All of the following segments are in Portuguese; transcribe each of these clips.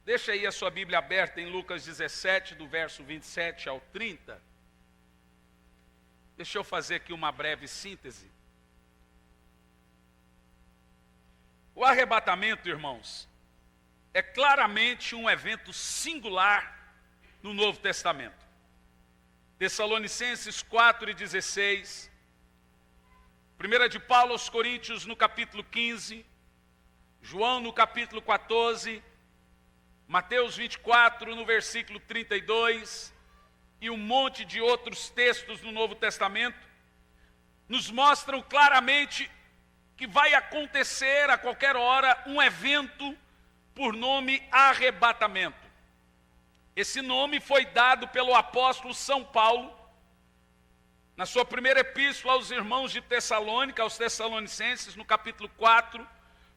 Deixa aí a sua Bíblia aberta em Lucas 17, do verso 27 ao 30. Deixa eu fazer aqui uma breve síntese. O arrebatamento, irmãos, é claramente um evento singular no Novo Testamento. Tessalonicenses 4:16, 1 de Paulo aos Coríntios no capítulo 15, João no capítulo 14, Mateus 24 no versículo 32 e um monte de outros textos no Novo Testamento nos mostram claramente que vai acontecer a qualquer hora um evento por nome arrebatamento. Esse nome foi dado pelo apóstolo São Paulo na sua primeira epístola aos irmãos de Tessalônica, aos Tessalonicenses, no capítulo 4,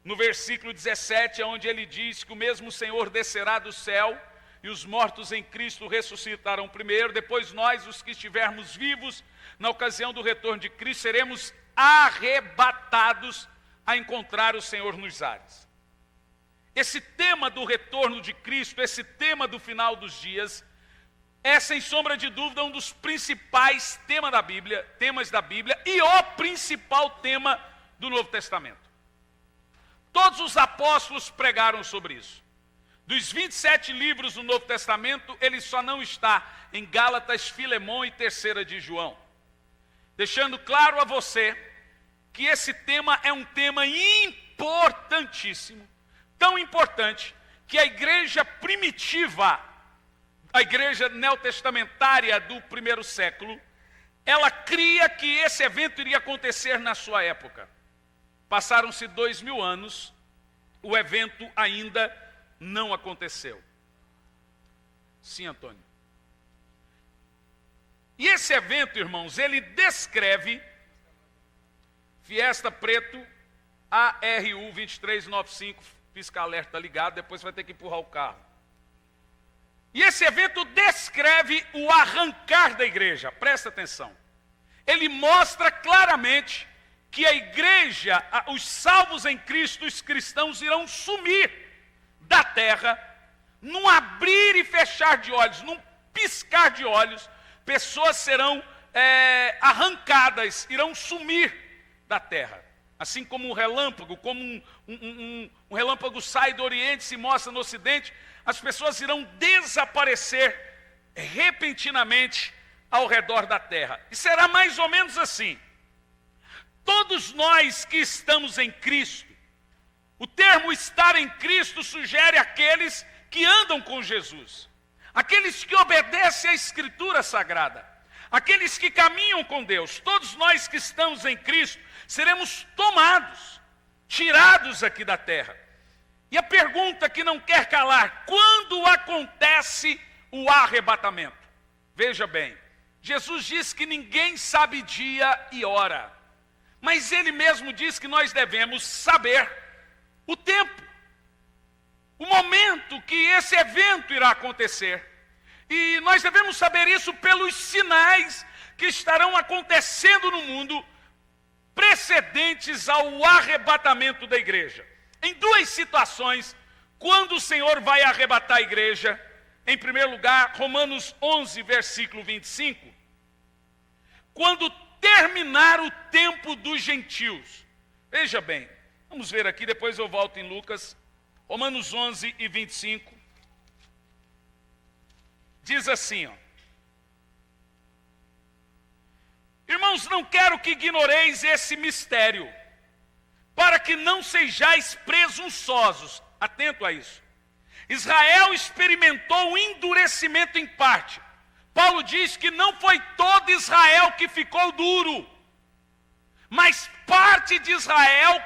no versículo 17, onde ele diz que o mesmo Senhor descerá do céu e os mortos em Cristo ressuscitarão primeiro, depois nós, os que estivermos vivos, na ocasião do retorno de Cristo, seremos arrebatados a encontrar o Senhor nos ares. Esse tema do retorno de Cristo, esse tema do final dos dias, é sem sombra de dúvida um dos principais temas da Bíblia e o principal tema do Novo Testamento. Todos os apóstolos pregaram sobre isso. Dos 27 livros do Novo Testamento, ele só não está em Gálatas, Filemão e 3ª de João. Deixando claro a você que esse tema é um tema importantíssimo, tão importante, que a igreja primitiva, a igreja neotestamentária do primeiro século, ela cria que esse evento iria acontecer na sua época. Passaram-se 2000 anos, o evento ainda não aconteceu. Sim, Antônio. E esse evento, irmãos, ele descreve, Fiesta Preto, ARU 2395, pisca-alerta ligado, depois você vai ter que empurrar o carro. E esse evento descreve o arrancar da igreja, presta atenção. Ele mostra claramente que a igreja, os salvos em Cristo, os cristãos, irão sumir da terra, num abrir e fechar de olhos, num piscar de olhos, pessoas serão arrancadas, irão sumir da terra. Assim como um relâmpago, como um relâmpago sai do Oriente e se mostra no Ocidente, as pessoas irão desaparecer repentinamente ao redor da terra. E será mais ou menos assim. Todos nós que estamos em Cristo, o termo estar em Cristo sugere aqueles que andam com Jesus, aqueles que obedecem à Escritura Sagrada, aqueles que caminham com Deus. Todos nós que estamos em Cristo seremos tomados, tirados aqui da terra. E a pergunta que não quer calar: quando acontece o arrebatamento? Veja bem, Jesus diz que ninguém sabe dia e hora, mas ele mesmo diz que nós devemos saber o tempo, o momento que esse evento irá acontecer. E nós devemos saber isso pelos sinais que estarão acontecendo no mundo precedentes ao arrebatamento da igreja. Em duas situações, quando o Senhor vai arrebatar a igreja, em primeiro lugar, Romanos 11, versículo 25, quando terminar o tempo dos gentios. Veja bem, vamos ver aqui, depois eu volto em Lucas, Romanos 11 e 25, diz assim, irmãos, não quero que ignoreis esse mistério, para que não sejais presunçosos. Atento a isso. Israel experimentou o endurecimento em parte. Paulo diz que não foi todo Israel que ficou duro, mas parte de Israel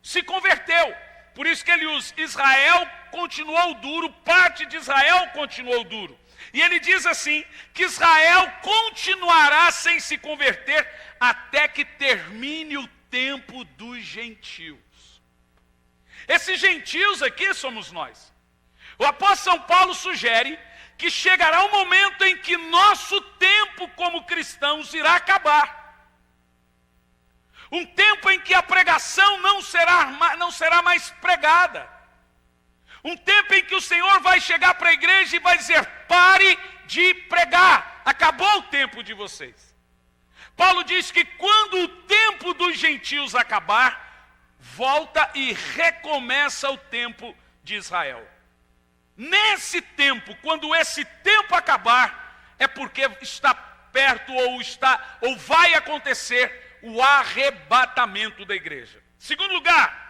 se converteu. Por isso que ele usa: Israel continuou duro, parte de Israel continuou duro. E ele diz assim, que Israel continuará sem se converter até que termine o tempo dos gentios. Esses gentios aqui somos nós. O apóstolo São Paulo sugere que chegará um momento em que nosso tempo como cristãos irá acabar. Um tempo em que a pregação não será mais pregada. Um tempo em que o Senhor vai chegar para a igreja e vai dizer: pare de pregar, acabou o tempo de vocês. Paulo diz que quando o tempo dos gentios acabar, volta e recomeça o tempo de Israel. Nesse tempo, quando esse tempo acabar, é porque está perto ou vai acontecer o arrebatamento da igreja. Segundo lugar,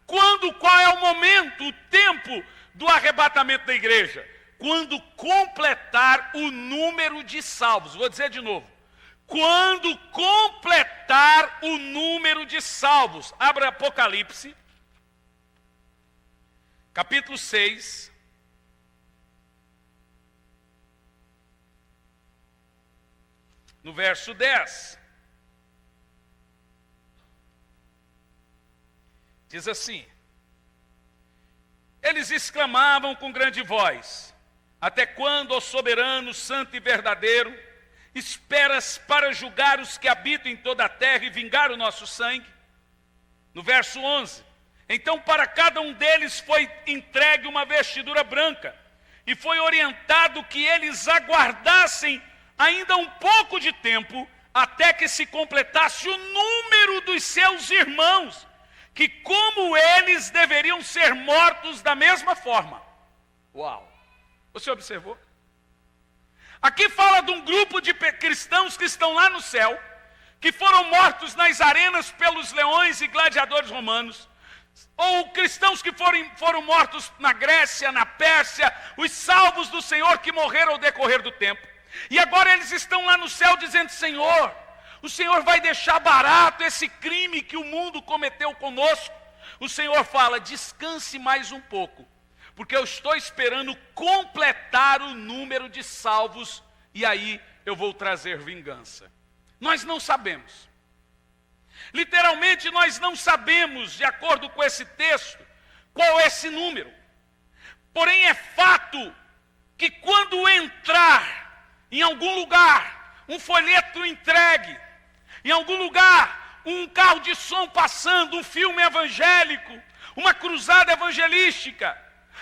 qual é o momento, o tempo do arrebatamento da igreja? Quando completar o número de salvos. Vou dizer de novo. Quando completar o número de salvos. Abra Apocalipse, capítulo 6. No verso 10. Diz assim: eles exclamavam com grande voz: até quando, ó soberano, santo e verdadeiro, esperas para julgar os que habitam em toda a terra e vingar o nosso sangue? No verso 11: então para cada um deles foi entregue uma vestidura branca, e foi orientado que eles aguardassem ainda um pouco de tempo, até que se completasse o número dos seus irmãos, que como eles deveriam ser mortos da mesma forma. Uau! Você observou? Aqui fala de um grupo de cristãos que estão lá no céu, que foram mortos nas arenas pelos leões e gladiadores romanos, ou cristãos que foram mortos na Grécia, na Pérsia, os salvos do Senhor que morreram ao decorrer do tempo. E agora eles estão lá no céu dizendo: Senhor, o Senhor vai deixar barato esse crime que o mundo cometeu conosco? O Senhor fala: descanse mais um pouco, porque eu estou esperando completar o número de salvos, e aí eu vou trazer vingança. Nós não sabemos. Literalmente nós não sabemos, de acordo com esse texto, qual é esse número. Porém é fato que quando entrar em algum lugar um folheto entregue, em algum lugar um carro de som passando, um filme evangélico, uma cruzada evangelística,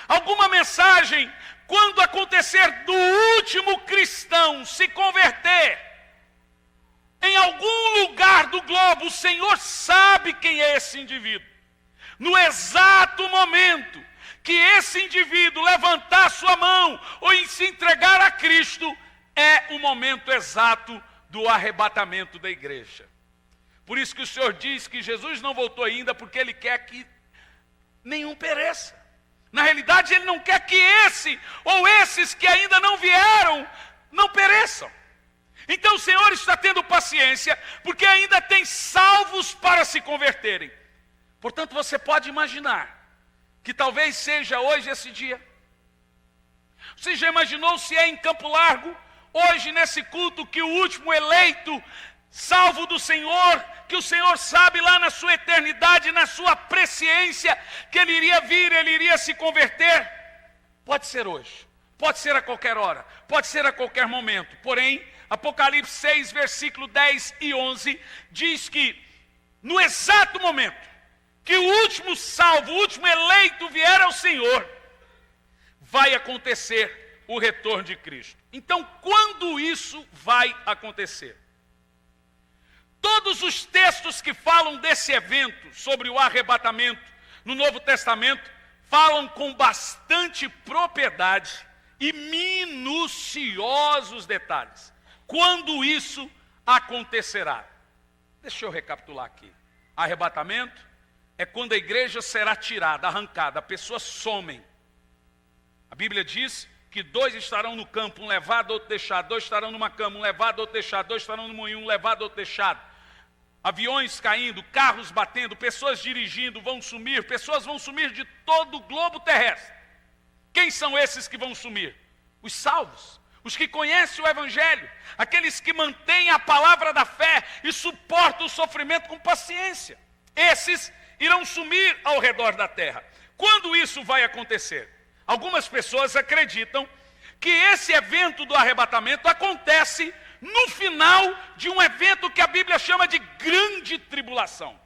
alguma mensagem, quando acontecer do último cristão se converter, em algum lugar do globo, o Senhor sabe quem é esse indivíduo. No exato momento que esse indivíduo levantar sua mão ou em se entregar a Cristo, é o momento exato do arrebatamento da igreja. Por isso que o Senhor diz que Jesus não voltou ainda, porque Ele quer que nenhum pereça. Na realidade, Ele não quer que esse ou esses que ainda não vieram, não pereçam. Então o Senhor está tendo paciência, porque ainda tem salvos para se converterem. Portanto, você pode imaginar que talvez seja hoje esse dia. Você já imaginou se é em Campo Largo, hoje nesse culto, que o último eleito, salvo do Senhor, que o Senhor sabe lá na sua eternidade, na sua presciência, que ele iria vir, ele iria se converter? Pode ser hoje, pode ser a qualquer hora, pode ser a qualquer momento. Porém, Apocalipse 6, versículo 10 e 11, diz que no exato momento que o último salvo, o último eleito vier ao Senhor, vai acontecer o retorno de Cristo. Então, quando isso vai acontecer? Todos os textos que falam desse evento, sobre o arrebatamento, no Novo Testamento, falam com bastante propriedade e minuciosos detalhes. Quando isso acontecerá? Deixa eu recapitular aqui. Arrebatamento é quando a igreja será tirada, arrancada, pessoas somem. A Bíblia diz que 2 estarão no campo, um levado, outro deixado. 2 estarão numa cama, um levado, outro deixado. 2 estarão no moinho, um levado, outro deixado. Aviões caindo, carros batendo, pessoas dirigindo, vão sumir. Pessoas vão sumir de todo o globo terrestre. Quem são esses que vão sumir? Os salvos, os que conhecem o Evangelho, aqueles que mantêm a palavra da fé e suportam o sofrimento com paciência. Esses irão sumir ao redor da terra. Quando isso vai acontecer? Algumas pessoas acreditam que esse evento do arrebatamento acontece no final de um evento que a Bíblia chama de grande tribulação.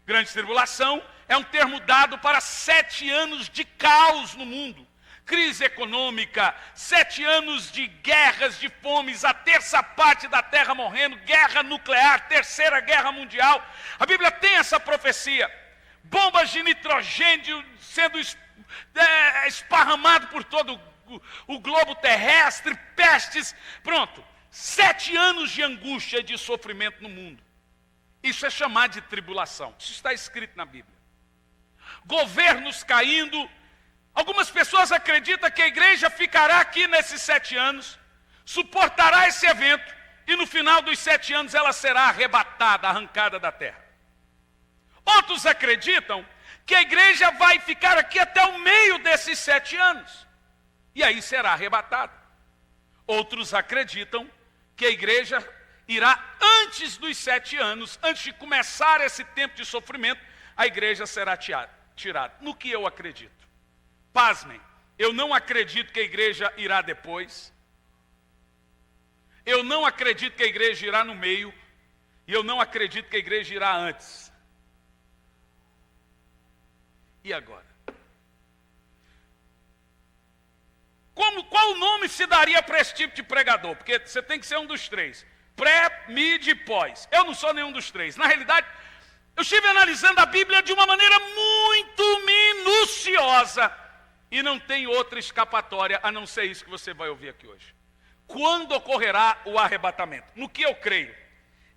Grande tribulação é um termo dado para 7 anos de caos no mundo. Crise econômica, 7 anos de guerras, de fomes, a terça parte da terra morrendo, guerra nuclear, terceira guerra mundial. A Bíblia tem essa profecia. Bombas de nitrogênio sendo esparramado por todo o globo terrestre, pestes. Pronto, 7 anos de angústia e de sofrimento no mundo. Isso é chamado de tribulação. Isso está escrito na Bíblia. Governos caindo. Algumas pessoas acreditam que a igreja ficará aqui nesses 7 anos, suportará esse evento, e no final dos 7 anos ela será arrebatada, arrancada da terra. Outros acreditam que a igreja vai ficar aqui até o meio desses 7 anos, e aí será arrebatada. Outros acreditam que a igreja irá antes dos 7 anos, antes de começar esse tempo de sofrimento, a igreja será tirada. No que eu acredito? Pasmem, eu não acredito que a igreja irá depois. Eu não acredito que a igreja irá no meio. E eu não acredito que a igreja irá antes. E agora? Qual nome se daria para esse tipo de pregador? Porque você tem que ser um dos 3. Pré, mid e pós. Eu não sou nenhum dos 3. Na realidade, eu estive analisando a Bíblia de uma maneira muito minuciosa. E não tem outra escapatória, a não ser isso que você vai ouvir aqui hoje. Quando ocorrerá o arrebatamento? No que eu creio?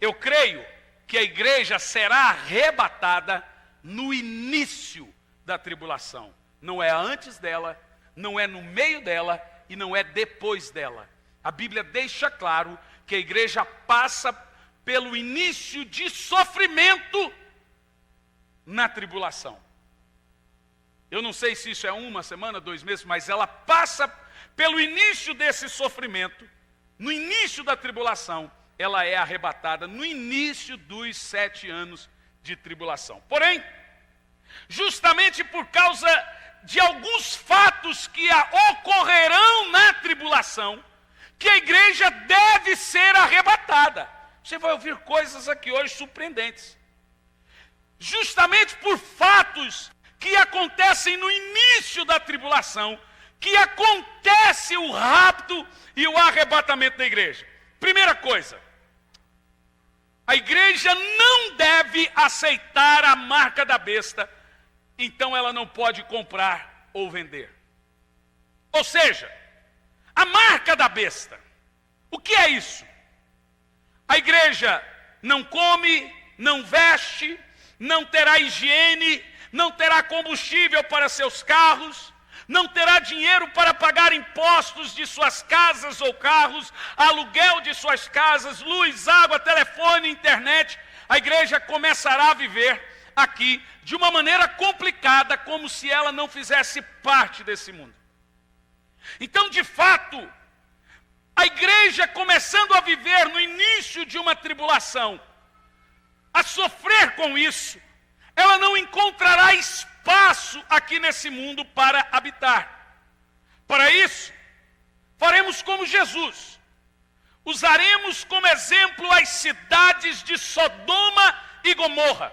Eu creio que a igreja será arrebatada no início da tribulação. Não é antes dela, não é no meio dela e não é depois dela. A Bíblia deixa claro que a igreja passa pelo início de sofrimento na tribulação. Eu não sei se isso é 1 semana, 2 meses, mas ela passa pelo início desse sofrimento, no início da tribulação, ela é arrebatada no início dos 7 anos de tribulação. Porém, justamente por causa de alguns fatos que ocorrerão na tribulação, que a igreja deve ser arrebatada. Você vai ouvir coisas aqui hoje surpreendentes. Justamente por fatos que acontecem no início da tribulação, que acontece o rapto e o arrebatamento da igreja. Primeira coisa, a igreja não deve aceitar a marca da besta, então ela não pode comprar ou vender. Ou seja, a marca da besta, o que é isso? A igreja não come, não veste, não terá higiene, não terá combustível para seus carros, não terá dinheiro para pagar impostos de suas casas ou carros, aluguel de suas casas, luz, água, telefone, internet. A igreja começará a viver aqui de uma maneira complicada, como se ela não fizesse parte desse mundo. Então, de fato, a igreja começando a viver no início de uma tribulação, a sofrer com isso, ela não encontrará espaço aqui nesse mundo para habitar. Para isso, faremos como Jesus. Usaremos como exemplo as cidades de Sodoma e Gomorra.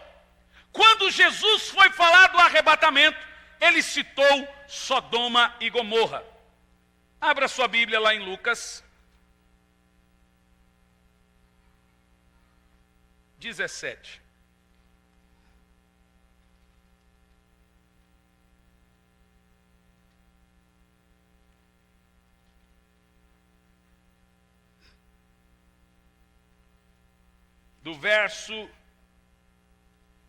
Quando Jesus foi falar do arrebatamento, ele citou Sodoma e Gomorra. Abra sua Bíblia lá em Lucas 17. Do verso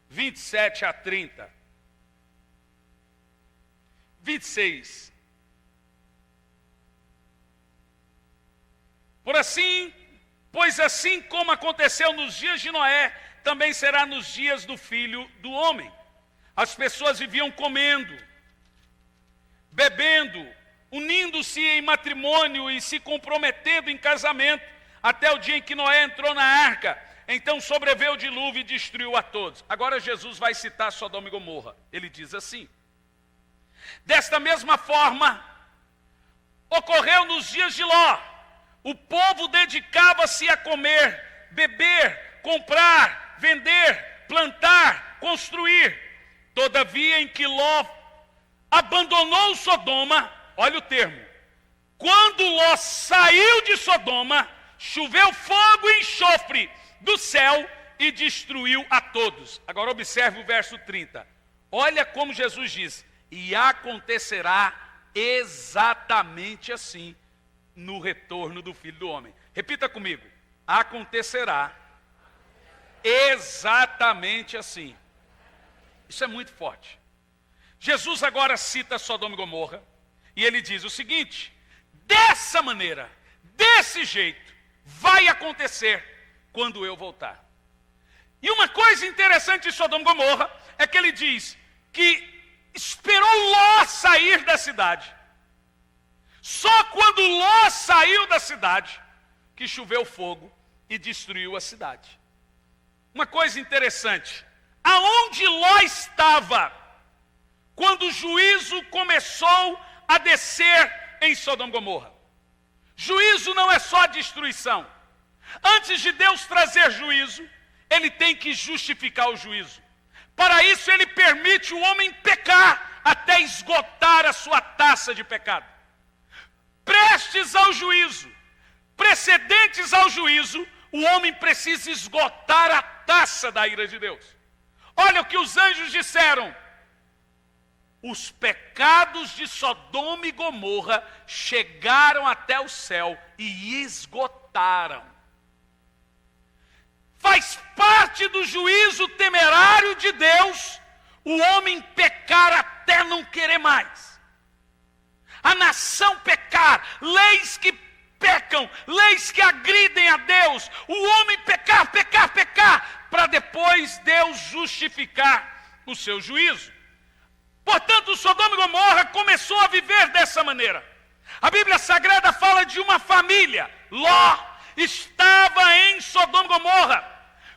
27 a 30. 26. Pois assim como aconteceu nos dias de Noé, também será nos dias do Filho do Homem. As pessoas viviam comendo, bebendo, unindo-se em matrimônio e se comprometendo em casamento, até o dia em que Noé entrou na arca. Então sobreveio o dilúvio e destruiu a todos. Agora Jesus vai citar Sodoma e Gomorra. Ele diz assim: desta mesma forma, ocorreu nos dias de Ló. O povo dedicava-se a comer, beber, comprar, vender, plantar, construir. Todavia, em que Ló abandonou Sodoma, olha o termo, quando Ló saiu de Sodoma, choveu fogo e enxofre do céu e destruiu a todos. Agora observe o verso 30. Olha como Jesus diz: e acontecerá exatamente assim no retorno do Filho do Homem. Repita comigo: acontecerá exatamente assim. Isso é muito forte. Jesus agora cita Sodoma e Gomorra e ele diz o seguinte: dessa maneira, desse jeito, vai acontecer quando eu voltar. E uma coisa interessante de Sodoma e Gomorra é que ele diz que esperou Ló sair da cidade. Só quando Ló saiu da cidade que choveu fogo e destruiu a cidade. Uma coisa interessante, aonde Ló estava quando o juízo começou a descer em Sodoma e Gomorra? Juízo não é só destruição. Antes de Deus trazer juízo, ele tem que justificar o juízo. Para isso ele permite o homem pecar até esgotar a sua taça de pecado. Prestes ao juízo, precedentes ao juízo, o homem precisa esgotar a taça da ira de Deus. Olha o que os anjos disseram: os pecados de Sodoma e Gomorra chegaram até o céu e esgotaram. Faz parte do juízo temerário de Deus o homem pecar até não querer mais. A nação pecar, leis que pecam, leis que agridem a Deus, o homem pecar, para depois Deus justificar o seu juízo. Portanto, Sodoma e Gomorra começou a viver dessa maneira. A Bíblia Sagrada fala de uma família. Ló estava em Sodoma e Gomorra.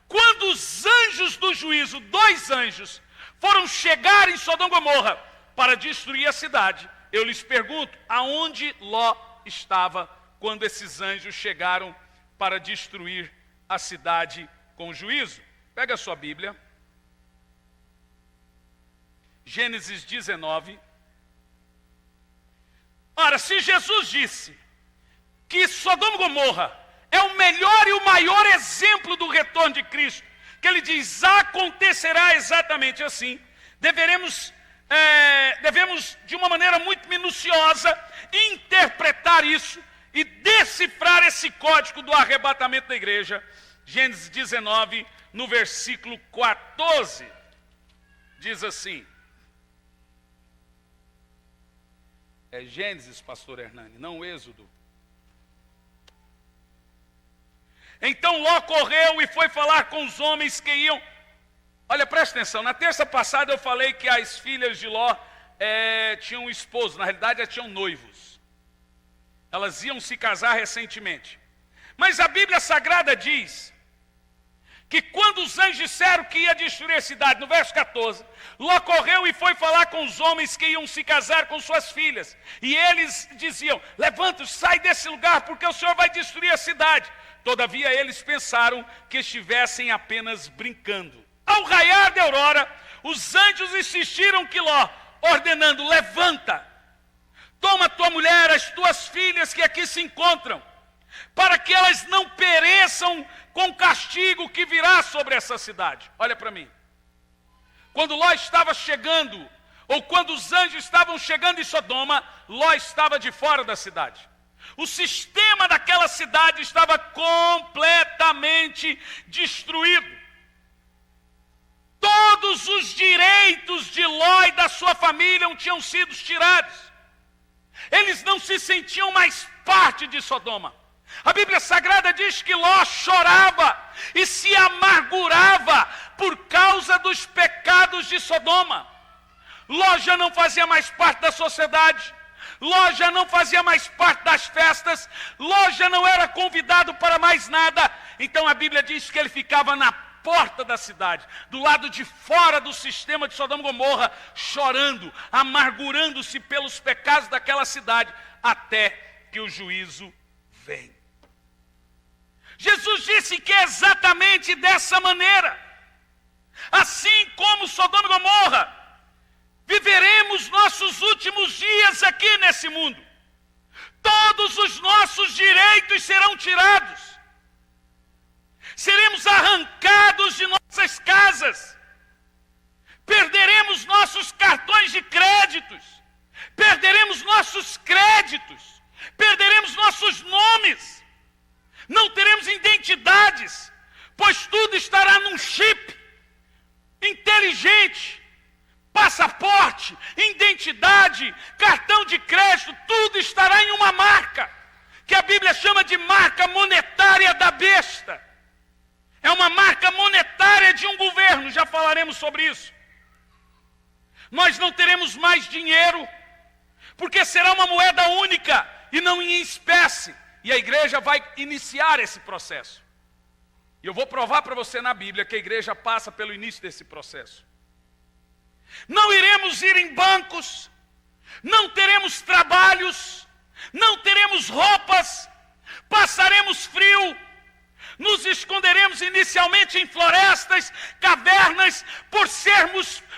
Quando os anjos do juízo, 2 anjos, foram chegar em Sodoma e Gomorra para destruir a cidade, eu lhes pergunto, aonde Ló estava quando esses anjos chegaram para destruir a cidade com juízo? Pega a sua Bíblia. Gênesis 19. Ora, se Jesus disse que Sodoma e Gomorra é o melhor e o maior exemplo do retorno de Cristo, que ele diz, acontecerá exatamente assim, devemos de uma maneira muito minuciosa interpretar isso e decifrar esse código do arrebatamento da igreja. Gênesis 19, no versículo 14, diz assim, é Gênesis, pastor Hernani, não Êxodo. Então Ló correu e foi falar com os homens que iam. Olha, presta atenção, na terça passada eu falei que as filhas de Ló tinham um esposo, na realidade elas tinham noivos. Elas iam se casar recentemente. Mas a Bíblia Sagrada diz que quando os anjos disseram que ia destruir a cidade, no verso 14, Ló correu e foi falar com os homens que iam se casar com suas filhas. E eles diziam, levanta-se, sai desse lugar, porque o Senhor vai destruir a cidade. Todavia eles pensaram que estivessem apenas brincando. Ao raiar de aurora, os anjos insistiram que Ló, ordenando, levanta, toma tua mulher, as tuas filhas que aqui se encontram, para que elas não pereçam com o castigo que virá sobre essa cidade. Olha para mim. Quando Ló estava chegando, ou quando os anjos estavam chegando em Sodoma, Ló estava de fora da cidade. O sistema daquela cidade estava completamente destruído. Todos os direitos de Ló e da sua família tinham sido tirados. Eles não se sentiam mais parte de Sodoma. A Bíblia Sagrada diz que Ló chorava e se amargurava por causa dos pecados de Sodoma. Ló já não fazia mais parte da sociedade. Ló já não fazia mais parte das festas. Ló já não era convidado para mais nada. Então a Bíblia diz que ele ficava na porta da cidade, do lado de fora do sistema de Sodoma e Gomorra, chorando, amargurando-se pelos pecados daquela cidade, até que o juízo vem. Jesus disse que é exatamente dessa maneira. Assim como Sodoma e Gomorra viveremos nossos últimos dias aqui nesse mundo. Todos os nossos direitos serão tirados. Seremos arrancados de nossas casas. Perderemos nossos cartões de créditos. Perderemos nossos créditos. Perderemos nossos nomes. Não teremos identidades, pois tudo estará num chip inteligente. Passaporte, identidade, cartão de crédito, tudo estará em uma marca, que a Bíblia chama de marca monetária da besta. É uma marca monetária de um governo, já falaremos sobre isso. Nós não teremos mais dinheiro, porque será uma moeda única e não em espécie. E a igreja vai iniciar esse processo. E eu vou provar para você na Bíblia que a igreja passa pelo início desse processo. Não iremos ir em bancos, não teremos trabalhos, não teremos roupas, passaremos frio, nos esconderemos inicialmente em florestas, cavernas,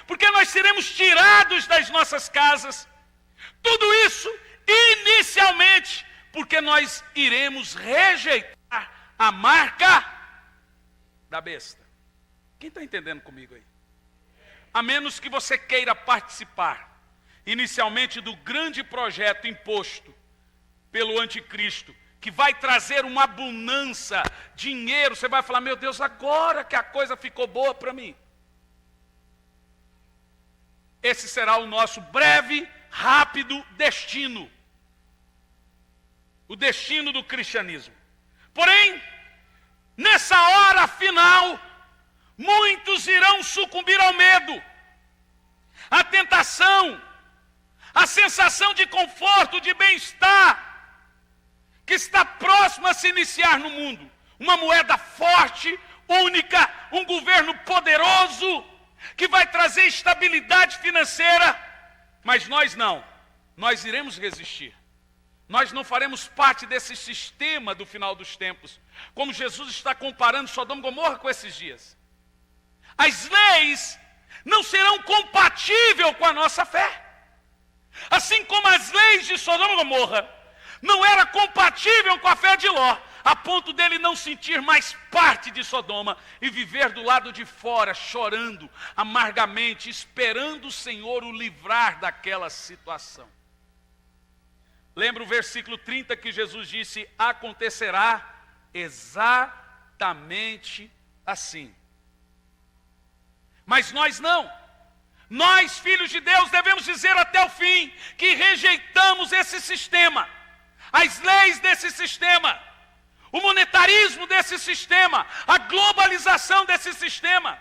porque nós seremos tirados das nossas casas. Tudo isso inicialmente porque nós iremos rejeitar a marca da besta. Quem está entendendo comigo aí? A menos que você queira participar, inicialmente, do grande projeto imposto pelo anticristo, que vai trazer uma abundância, dinheiro, você vai falar, meu Deus, agora que a coisa ficou boa para mim. Esse será o nosso breve, rápido destino. O destino do cristianismo. Porém, nessa hora final, muitos irão sucumbir ao medo, à tentação, à sensação de conforto, de bem-estar, que está próximo a se iniciar no mundo. Uma moeda forte, única, um governo poderoso, que vai trazer estabilidade financeira, mas nós não. Nós iremos resistir. Nós não faremos parte desse sistema do final dos tempos, como Jesus está comparando Sodoma e Gomorra com esses dias. As leis não serão compatíveis com a nossa fé. Assim como as leis de Sodoma e Gomorra não eram compatíveis com a fé de Ló, a ponto dele não sentir mais parte de Sodoma e viver do lado de fora, chorando amargamente, esperando o Senhor o livrar daquela situação. Lembra o versículo 30 que Jesus disse, acontecerá exatamente assim. Mas nós não. Nós, filhos de Deus, devemos dizer até o fim que rejeitamos esse sistema, as leis desse sistema, o monetarismo desse sistema, a globalização desse sistema.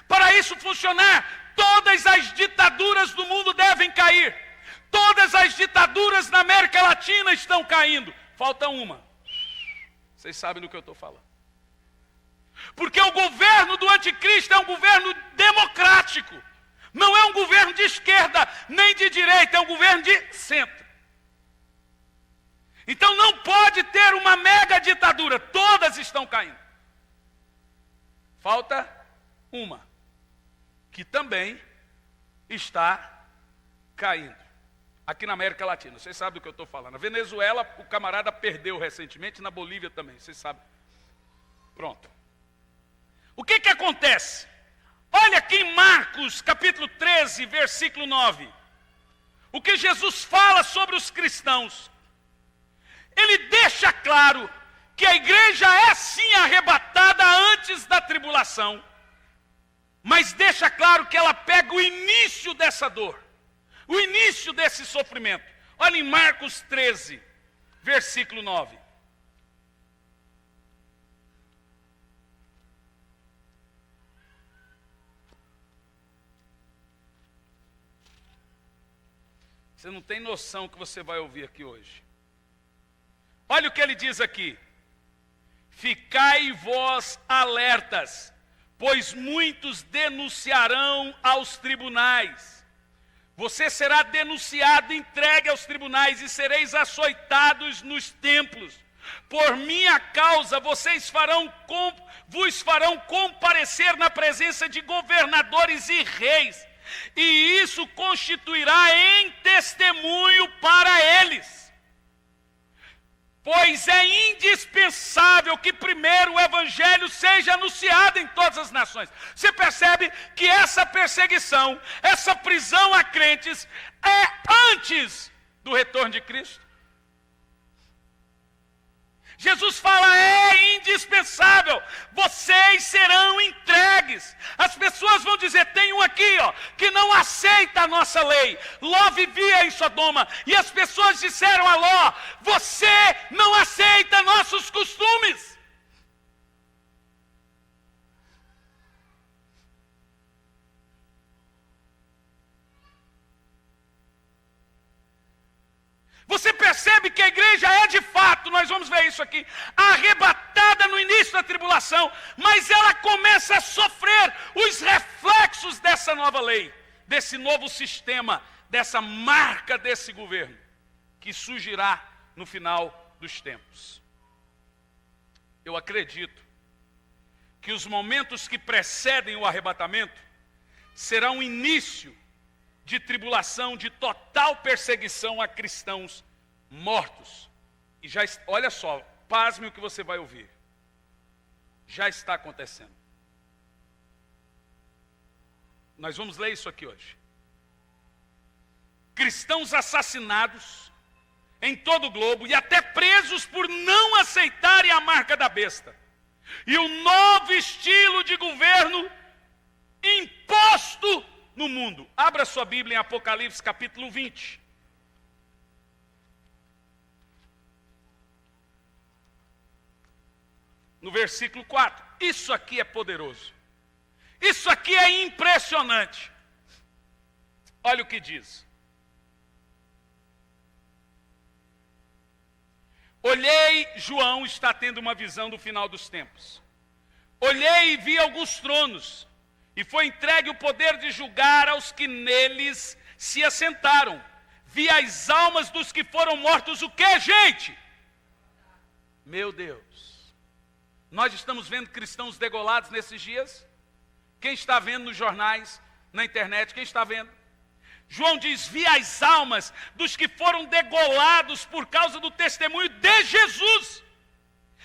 Para isso funcionar, todas as ditaduras do mundo devem cair. Todas as ditaduras na América Latina estão caindo. Falta uma. Vocês sabem do que eu estou falando. Porque o governo do anticristo é um governo democrático. Não é um governo de esquerda nem de direita, é um governo de centro. Então não pode ter uma mega ditadura, todas estão caindo. Falta uma, que também está caindo. Aqui na América Latina, vocês sabem do que eu estou falando. Na Venezuela, o camarada perdeu recentemente, na Bolívia também, vocês sabem. Pronto. O que acontece? Olha aqui em Marcos, capítulo 13, versículo 9. O que Jesus fala sobre os cristãos. Ele deixa claro que a igreja é sim arrebatada antes da tribulação, mas deixa claro que ela pega o início dessa dor, o início desse sofrimento. Olha em Marcos 13, versículo 9. Você não tem noção que você vai ouvir aqui hoje. Olha o que ele diz aqui. Ficai vós alertas, pois muitos denunciarão aos tribunais. Você será denunciado, entregue aos tribunais e sereis açoitados nos templos. Por minha causa vos farão comparecer na presença de governadores e reis, e isso constituirá em testemunho para eles. Pois é indispensável que primeiro o evangelho seja anunciado em todas as nações. Você percebe que essa perseguição, essa prisão a crentes, é antes do retorno de Cristo? Jesus fala, é indispensável, vocês serão entregues. As pessoas vão dizer, tem um aqui, que não aceita a nossa lei. Ló vivia em Sodoma, e as pessoas disseram a Ló, você não aceita nossos costumes. Você percebe que a igreja é de fato, nós vamos ver isso aqui, arrebatada no início da tribulação, mas ela começa a sofrer os reflexos dessa nova lei, desse novo sistema, dessa marca desse governo, que surgirá no final dos tempos. Eu acredito que os momentos que precedem o arrebatamento serão o início de tribulação, de total perseguição a cristãos mortos. E já, olha só, pasme o que você vai ouvir. Já está acontecendo. Nós vamos ler isso aqui hoje. Cristãos assassinados em todo o globo e até presos por não aceitarem a marca da besta. E o novo estilo de governo imposto no mundo. Abra sua Bíblia em Apocalipse capítulo 20. No versículo 4. Isso aqui é poderoso. Isso aqui é impressionante. Olha o que diz. Olhei, João está tendo uma visão do final dos tempos. Olhei e vi alguns tronos, e foi entregue o poder de julgar aos que neles se assentaram. Vi as almas dos que foram mortos, o que, gente? Meu Deus. Nós estamos vendo cristãos degolados nesses dias? Quem está vendo nos jornais, na internet, quem está vendo? João diz, vi as almas dos que foram degolados por causa do testemunho de Jesus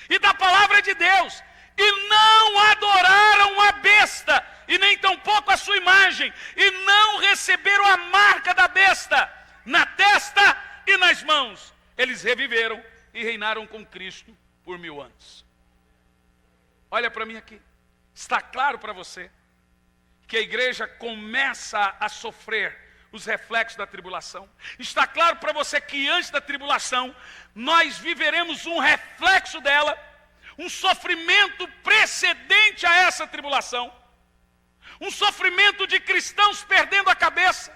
e da palavra de Deus, e não adoraram a besta, e nem tampouco a sua imagem, e não receberam a marca da besta na testa e nas mãos. Eles reviveram e reinaram com Cristo por 1000 anos. Olha para mim aqui. Está claro para você que a igreja começa a sofrer os reflexos da tribulação? Está claro para você que antes da tribulação nós viveremos um reflexo dela, um sofrimento precedente a essa tribulação, um sofrimento de cristãos perdendo a cabeça,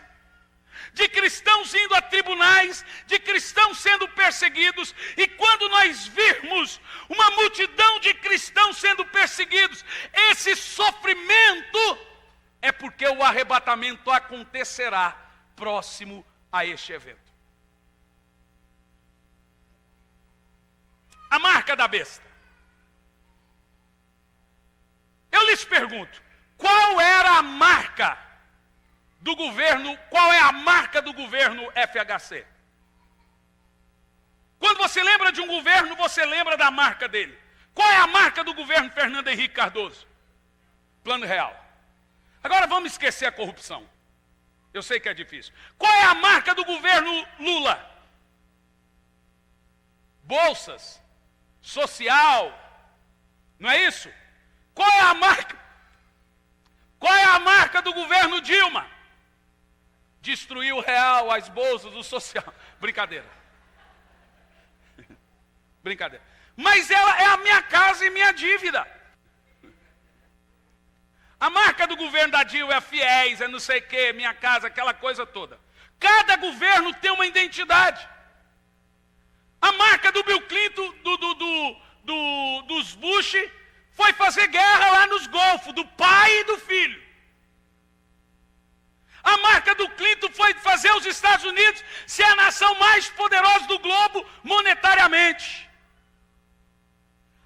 de cristãos indo a tribunais, de cristãos sendo perseguidos, e quando nós virmos uma multidão de cristãos sendo perseguidos, esse sofrimento é porque o arrebatamento acontecerá próximo a este evento. A marca da besta. Eu lhes pergunto, qual era a marca do governo, qual é a marca do governo FHC? Quando você lembra de um governo, você lembra da marca dele. Qual é a marca do governo Fernando Henrique Cardoso? Plano Real. Agora vamos esquecer a corrupção. Eu sei que é difícil. Qual é a marca do governo Lula? Bolsas, social, não é isso? Qual é a marca? Qual é a marca do governo Dilma? Destruiu o real, as bolsas, o social. Brincadeira. Brincadeira. Mas ela é a minha casa e minha dívida. A marca do governo da Dilma é fiéis, é não sei o quê, minha casa, aquela coisa toda. Cada governo tem uma identidade. A marca do Bill Clinton, dos Bush, foi fazer guerra lá nos Golfos, do pai e do filho. A marca do Clinton foi fazer os Estados Unidos ser a nação mais poderosa do globo monetariamente.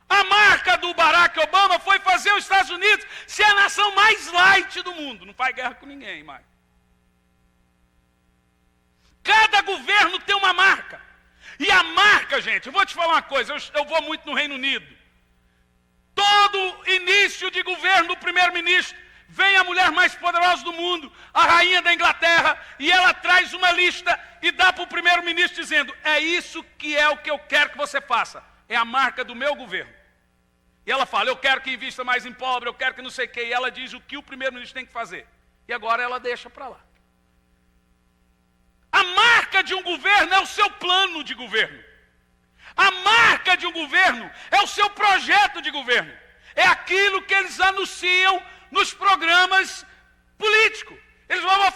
A marca do Barack Obama foi fazer os Estados Unidos ser a nação mais light do mundo. Não faz guerra com ninguém mais. Cada governo tem uma marca. E a marca, gente, eu vou te falar uma coisa, eu vou muito no Reino Unido. Todo início de governo do primeiro-ministro, vem a mulher mais poderosa do mundo, a rainha da Inglaterra, e ela traz uma lista e dá para o primeiro-ministro dizendo, é isso que é o que eu quero que você faça. É a marca do meu governo. E ela fala, eu quero que invista mais em pobre, eu quero que não sei o quê. E ela diz o que o primeiro-ministro tem que fazer. E agora ela deixa para lá. A marca de um governo é o seu plano de governo. A marca de um governo é o seu projeto de governo. É aquilo que eles anunciam nos programas políticos. Eles vão, vou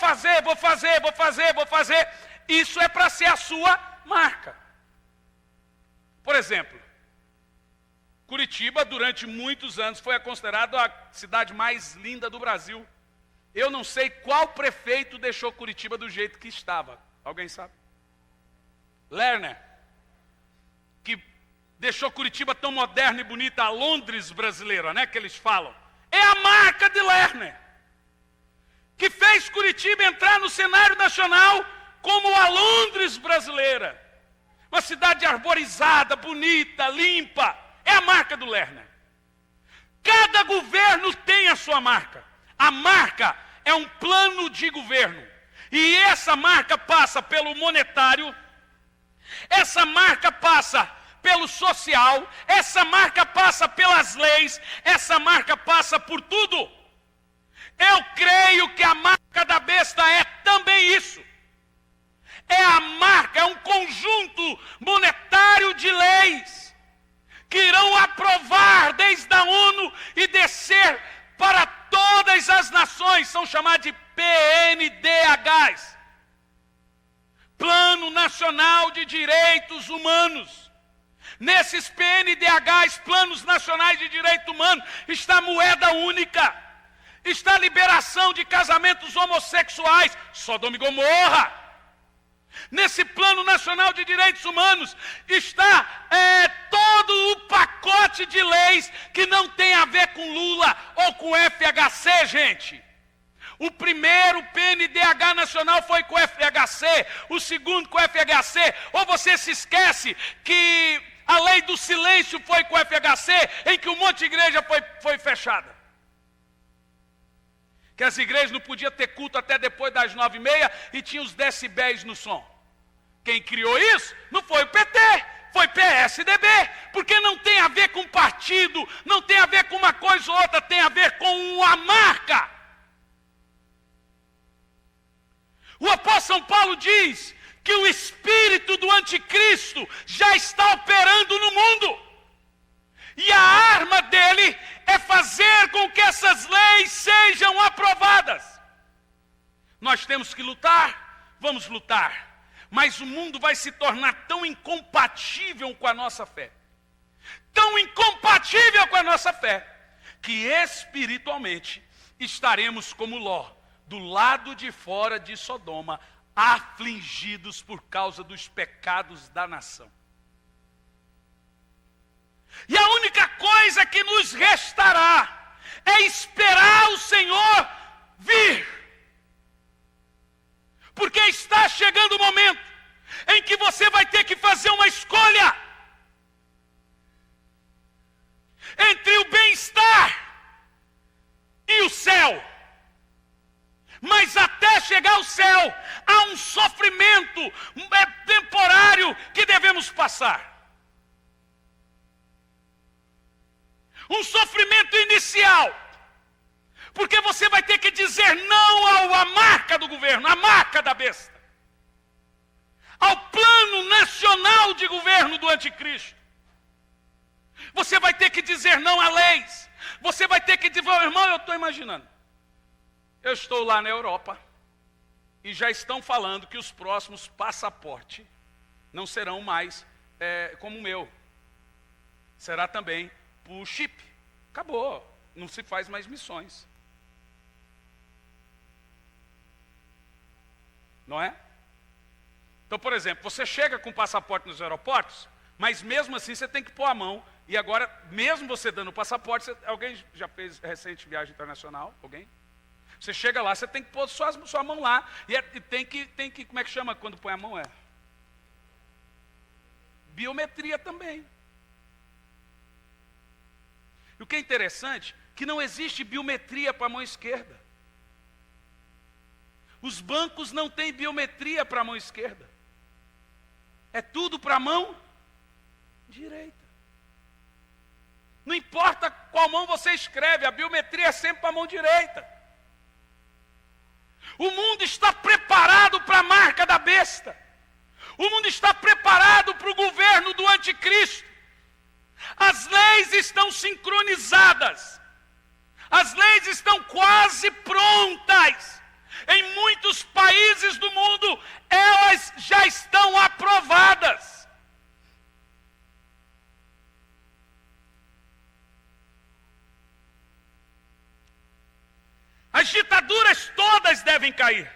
fazer. Isso é para ser a sua marca. Por exemplo, Curitiba, durante muitos anos, foi considerada a cidade mais linda do Brasil. Eu não sei qual prefeito deixou Curitiba do jeito que estava. Alguém sabe? Lerner, que deixou Curitiba tão moderna e bonita, a Londres brasileira, né, que eles falam. É a marca de Lerner, que fez Curitiba entrar no cenário nacional como a Londres brasileira. Uma cidade arborizada, bonita, limpa. É a marca do Lerner. Cada governo tem a sua marca. A marca é um plano de governo. E essa marca passa pelo monetário, essa marca passa pelo social, essa marca passa pelas leis, essa marca passa por tudo. Eu creio que a marca da besta é também isso. É a marca, é um conjunto monetário de leis que irão aprovar desde a ONU e descer para todas as nações, são chamadas de PNDHs, Plano Nacional de Direitos Humanos. Nesses PNDHs, Planos Nacionais de Direito Humano, está moeda única, está a liberação de casamentos homossexuais, Sodoma e Gomorra. Nesse Plano Nacional de Direitos Humanos está todo o pacote de leis que não tem a ver com Lula ou com FHC, gente. O primeiro PNDH nacional foi com o FHC, o segundo com o FHC. Ou você se esquece que a lei do silêncio foi com o FHC, em que um monte de igreja foi fechada. Que as igrejas não podiam ter culto até depois das 9h30 e tinha os decibéis no som. Quem criou isso não foi o PT, foi PSDB, porque não tem a ver com partido, não tem a ver com uma coisa ou outra, tem a ver com a marca. O apóstolo São Paulo diz que o espírito do anticristo já está operando no mundo. E a arma dele é fazer com que essas leis sejam aprovadas. Nós temos que lutar, vamos lutar. Mas o mundo vai se tornar tão incompatível com a nossa fé. Tão incompatível com a nossa fé, que espiritualmente estaremos como Ló, do lado de fora de Sodoma, afligidos por causa dos pecados da nação. E a única coisa que nos restará é esperar o Senhor vir. Porque está chegando o momento em que você vai ter que fazer uma escolha entre o bem-estar e o céu. Mas até chegar ao céu, há um sofrimento temporário que devemos passar. Um sofrimento inicial, porque você vai ter que dizer não à marca do governo, à marca da besta, ao plano nacional de governo do anticristo. Você vai ter que dizer não a leis, você vai ter que dizer, irmão, eu estou imaginando, eu estou lá na Europa e já estão falando que os próximos passaportes não serão mais como o meu, será também por chip. Acabou, não se faz mais missões. Não é? Então, por exemplo, você chega com o passaporte nos aeroportos, mas mesmo assim você tem que pôr a mão. E agora, mesmo você dando o passaporte, alguém já fez recente viagem internacional? Alguém? Você chega lá, você tem que pôr sua mão lá. E tem que, como é que chama quando põe a mão? Biometria também. E o que é interessante, que não existe biometria para a mão esquerda. Os bancos não têm biometria para a mão esquerda. É tudo para a mão direita. Não importa qual mão você escreve, a biometria é sempre para a mão direita. O mundo está preparado para a marca da besta. O mundo está preparado para o governo do anticristo. As leis estão sincronizadas. As leis estão quase prontas. Em muitos países do mundo, elas já estão aprovadas. As ditaduras todas devem cair.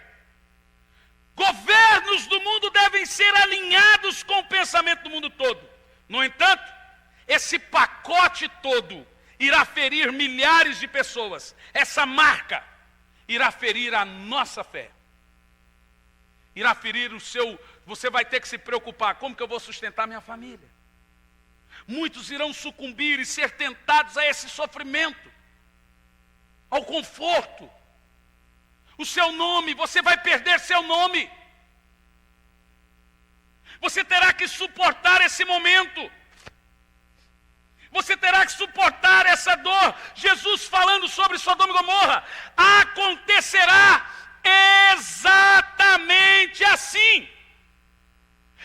Governos do mundo devem ser alinhados com o pensamento do mundo todo. No entanto, esse pacote todo irá ferir milhares de pessoas. Essa marca irá ferir a nossa fé. Irá ferir o seu... Você vai ter que se preocupar. Como que eu vou sustentar minha família? Muitos irão sucumbir e ser tentados a esse sofrimento, ao conforto. O seu nome, você vai perder seu nome. Você terá que suportar esse momento. Você terá que suportar essa dor. Jesus falando sobre Sodoma e Gomorra. Acontecerá exatamente assim.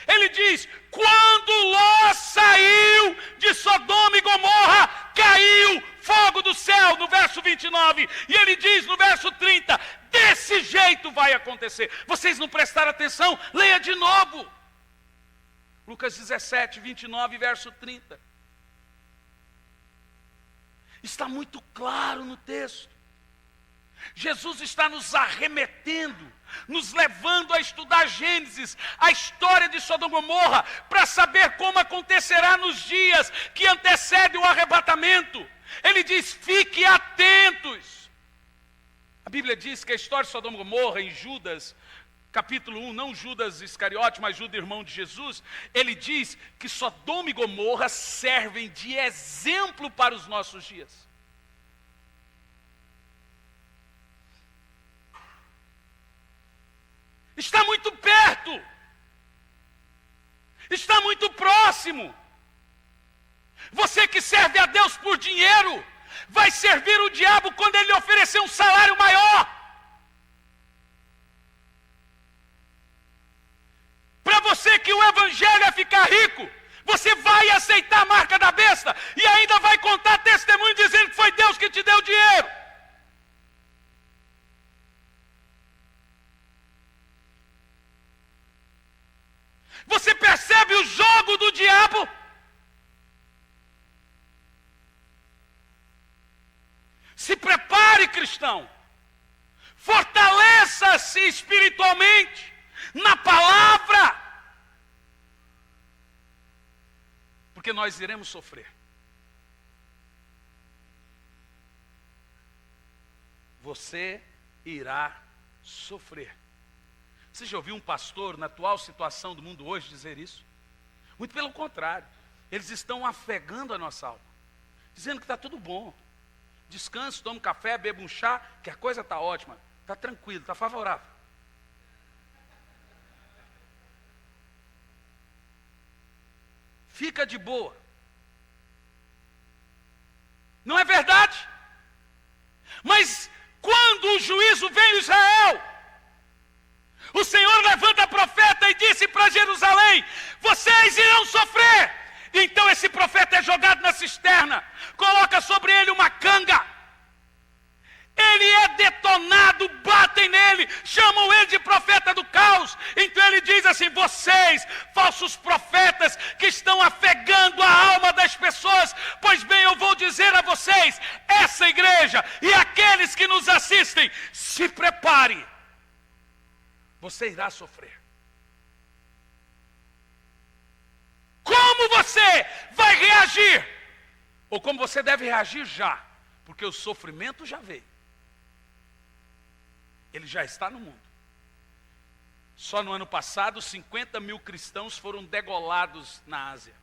Ele diz, quando Ló saiu de Sodoma e Gomorra, caiu fogo do céu, no verso 29. E ele diz no verso 30, desse jeito vai acontecer. Vocês não prestaram atenção? Leia de novo. Lucas 17, 29, verso 30. Está muito claro no texto. Jesus está nos arremetendo, nos levando a estudar Gênesis, a história de Sodoma e Gomorra, para saber como acontecerá nos dias que antecedem o arrebatamento. Ele diz, fiquem atentos. A Bíblia diz que a história de Sodoma e Gomorra, em Judas, capítulo 1, não Judas Iscariote, mas Judas, irmão de Jesus, ele diz que Sodoma e Gomorra servem de exemplo para os nossos dias. Está muito perto. Está muito próximo. Você que serve a Deus por dinheiro, vai servir o diabo quando ele lhe oferecer um salário maior. Para você que o evangelho é ficar rico, você vai aceitar a marca da besta e ainda vai contar testemunho dizendo que foi Deus que te deu dinheiro. Você percebe o jogo do diabo? Se prepare, cristão. Fortaleça-se espiritualmente na palavra. Porque nós iremos sofrer. Você irá sofrer. Você já ouviu um pastor, na atual situação do mundo hoje, dizer isso? Muito pelo contrário. Eles estão afegando a nossa alma. Dizendo que está tudo bom. Descanse, tome um café, beba um chá, que a coisa está ótima. Está tranquilo, está favorável. Fica de boa. Não é verdade? Mas quando o juízo vem em Israel, o Senhor levanta profeta e disse para Jerusalém, vocês irão sofrer. Então esse profeta é jogado na cisterna, coloca sobre ele uma canga. Ele é detonado, batem nele, chamam ele de profeta do caos. Então ele diz assim, vocês, falsos profetas, que estão afegando a alma das pessoas, pois bem, eu vou dizer a vocês, essa igreja e aqueles que nos assistem, se prepare. Você irá sofrer. Como você vai reagir? Ou como você deve reagir já? Porque o sofrimento já veio. Ele já está no mundo. Só no ano passado, 50 mil cristãos foram degolados na Ásia.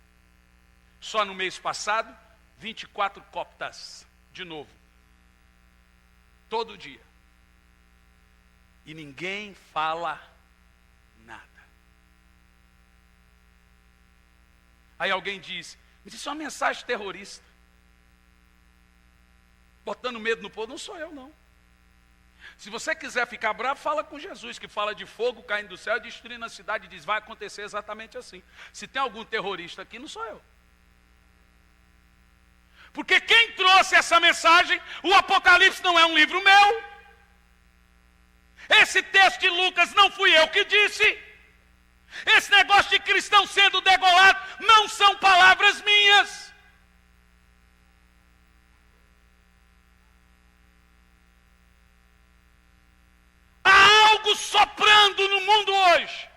Só no mês passado, 24 coptas, de novo. Todo dia. E ninguém fala nada. Aí alguém diz, mas isso é uma mensagem terrorista. Botando medo no povo, não sou eu não. Se você quiser ficar bravo, fala com Jesus, que fala de fogo caindo do céu e destruindo a cidade, e diz, vai acontecer exatamente assim. Se tem algum terrorista aqui, não sou eu. Porque quem trouxe essa mensagem, o Apocalipse não é um livro meu. Esse texto de Lucas não fui eu que disse. Esse negócio de cristão sendo degolado não são palavras minhas. Há algo soprando no mundo hoje.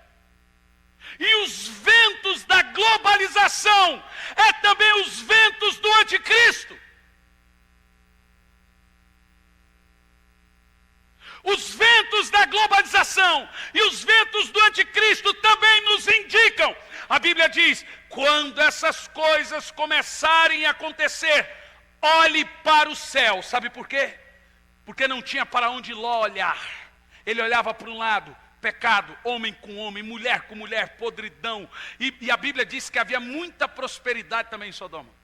E os ventos da globalização é também os ventos do anticristo. Os ventos da globalização e os ventos do anticristo também nos indicam. A Bíblia diz, quando essas coisas começarem a acontecer, olhe para o céu. Sabe por quê? Porque não tinha para onde Ló olhar. Ele olhava para um lado, pecado, homem com homem, mulher com mulher, podridão. E a Bíblia diz que havia muita prosperidade também em Sodoma.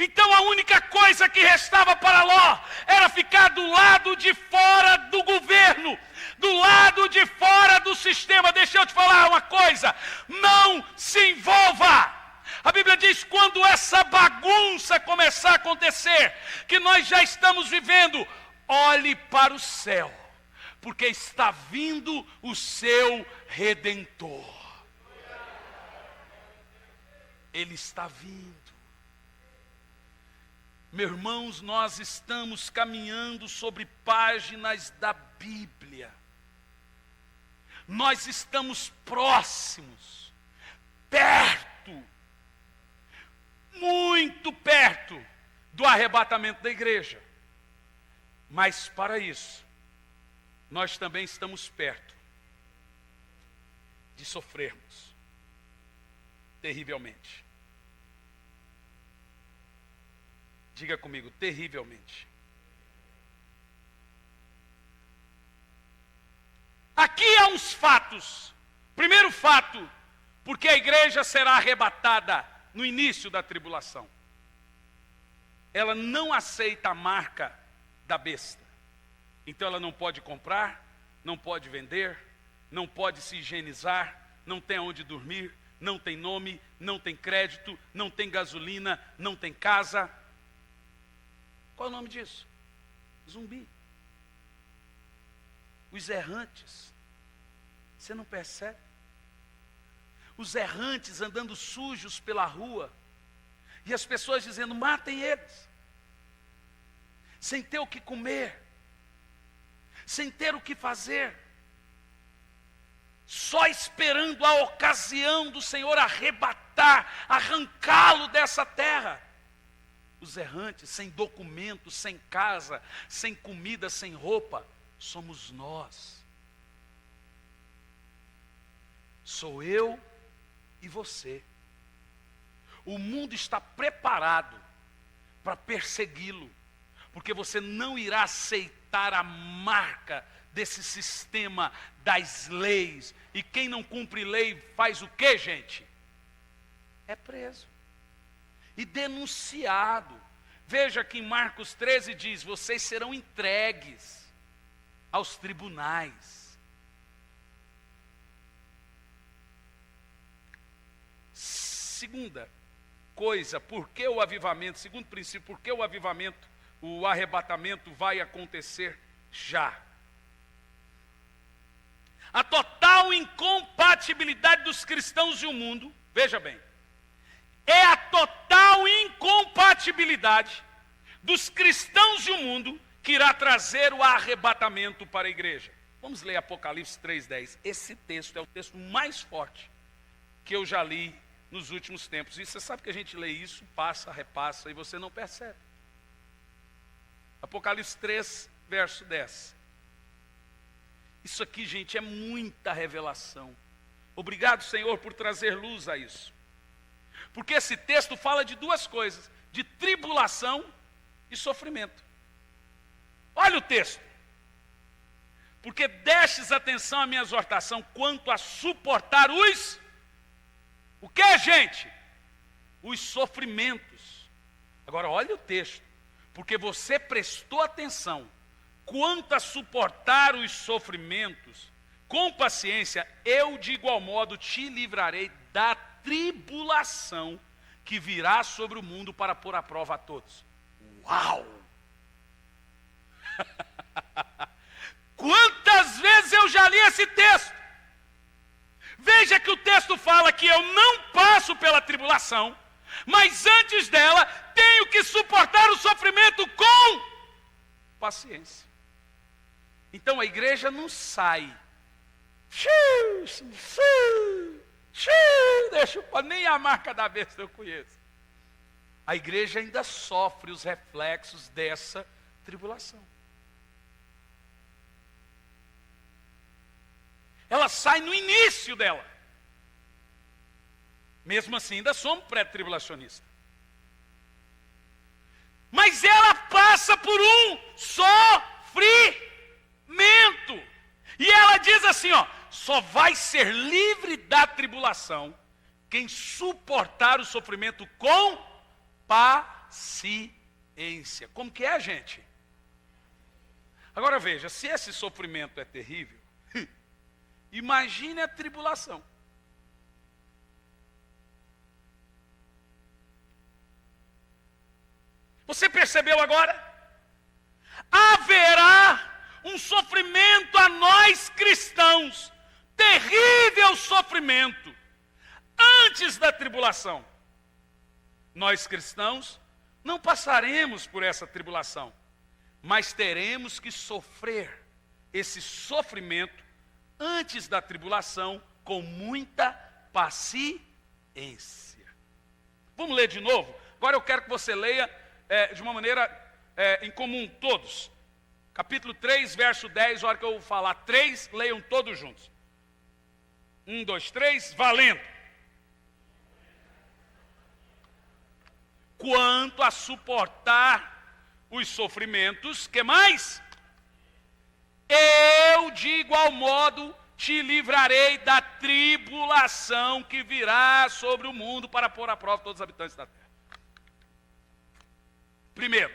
Então a única coisa que restava para Ló era ficar do lado de fora do governo, do lado de fora do sistema. Deixa eu te falar uma coisa, não se envolva. A Bíblia diz, quando essa bagunça começar a acontecer, que nós já estamos vivendo, olhe para o céu, porque está vindo o seu Redentor. Ele está vindo. Meus irmãos, nós estamos caminhando sobre páginas da Bíblia. Nós estamos próximos, perto, muito perto do arrebatamento da igreja. Mas para isso, nós também estamos perto de sofrermos terrivelmente. Diga comigo, terrivelmente. Aqui há uns fatos. Primeiro fato, porque a igreja será arrebatada no início da tribulação. Ela não aceita a marca da besta. Então ela não pode comprar, não pode vender, não pode se higienizar, não tem onde dormir, não tem nome, não tem crédito, não tem gasolina, não tem casa. Qual é o nome disso? Zumbi. Os errantes. Você não percebe? Os errantes andando sujos pela rua. E as pessoas dizendo, matem eles. Sem ter o que comer. Sem ter o que fazer. Só esperando a ocasião do Senhor arrebatar, arrancá-lo dessa terra. Os errantes, sem documento, sem casa, sem comida, sem roupa, somos nós. Sou eu e você. O mundo está preparado para persegui-lo, porque você não irá aceitar a marca desse sistema das leis. E quem não cumpre lei faz o quê, gente? É preso. E denunciado. Veja que em Marcos 13 diz, vocês serão entregues aos tribunais. Segunda coisa, por que o avivamento, segundo princípio, por que o avivamento, o arrebatamento vai acontecer já? A total incompatibilidade dos cristãos e o mundo, veja bem, é a total incompatibilidade dos cristãos e o mundo que irá trazer o arrebatamento para a igreja. Vamos ler Apocalipse 3:10. Esse texto é o texto mais forte que eu já li nos últimos tempos. E você sabe que a gente lê isso, passa, repassa, e você não percebe. Apocalipse 3, verso 10. Isso aqui, gente, é muita revelação. Obrigado, Senhor, por trazer luz a isso. Porque esse texto fala de duas coisas: de tribulação e sofrimento. Olha o texto. Porque destes atenção à minha exortação quanto a suportar o que, gente? Os sofrimentos. Agora, olha o texto. Porque você prestou atenção quanto a suportar os sofrimentos, com paciência, eu de igual modo te livrarei da tribulação que virá sobre o mundo para pôr à prova a todos. Uau! Quantas vezes eu já li esse texto? Veja que o texto fala que eu não passo pela tribulação, mas antes dela tenho que suportar o sofrimento com paciência. Então a igreja não sai. Deixa eu, nem a marca da besta eu conheço. A igreja ainda sofre os reflexos dessa tribulação. Ela sai no início dela. Mesmo assim, ainda somos pré-tribulacionistas. Mas ela passa por um sofrimento. E ela diz assim, ó: só vai ser livre da tribulação quem suportar o sofrimento com paciência. Como que é, gente? Agora veja, se esse sofrimento é terrível, imagine a tribulação. Você percebeu agora? Haverá um sofrimento a nós cristãos, terrível sofrimento, antes da tribulação. Nós cristãos não passaremos por essa tribulação, mas teremos que sofrer esse sofrimento antes da tribulação com muita paciência. Vamos ler de novo? Agora eu quero que você leia de uma maneira em comum, todos. Capítulo 3, verso 10, a hora que eu falar 3, leiam todos juntos. 1, 2, 3, valendo. Quanto a suportar os sofrimentos, que mais? Eu de igual modo te livrarei da tribulação que virá sobre o mundo para pôr à prova todos os habitantes da terra. Primeiro,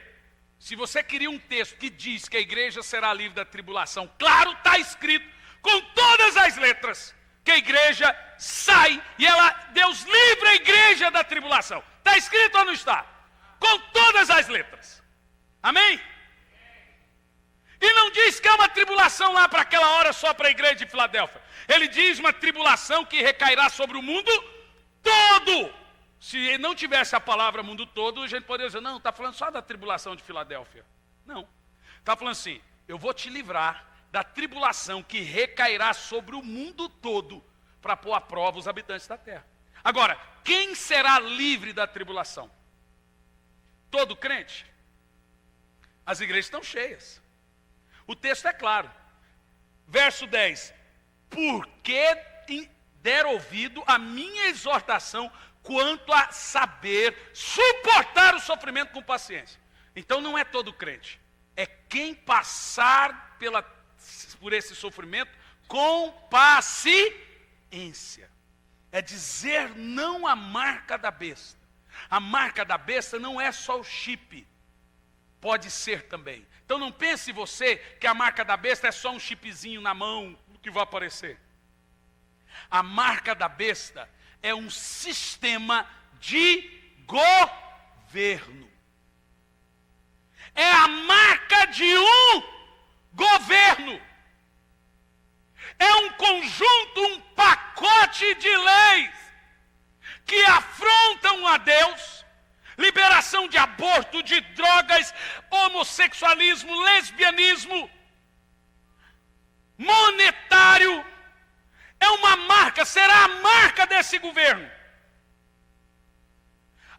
se você queria um texto que diz que a igreja será livre da tribulação, claro, está escrito com todas as letras que a igreja sai e Deus livra a igreja da tribulação. Está escrito ou não está? Com todas as letras. Amém? E não diz que é uma tribulação lá para aquela hora só para a igreja de Filadélfia. Ele diz uma tribulação que recairá sobre o mundo todo. Se não tivesse a palavra mundo todo, a gente poderia dizer, não, está falando só da tribulação de Filadélfia. Não. Está falando assim, eu vou te livrar da tribulação que recairá sobre o mundo todo para pôr à prova os habitantes da terra. Agora, quem será livre da tribulação? Todo crente? As igrejas estão cheias. O texto é claro. Verso 10. Porque der ouvido à minha exortação quanto a saber suportar o sofrimento com paciência. Então não é todo crente. É quem passar por esse sofrimento com paciência. É dizer não à marca da besta. A marca da besta não é só o chip. Pode ser também. Então não pense você que a marca da besta é só um chipzinho na mão que vai aparecer. A marca da besta é um sistema de governo. É a marca de um governo. É um conjunto, um pacote de leis que afrontam a Deus. Liberação de aborto, de drogas, homossexualismo, lesbianismo, monetário. É uma marca, será a marca desse governo.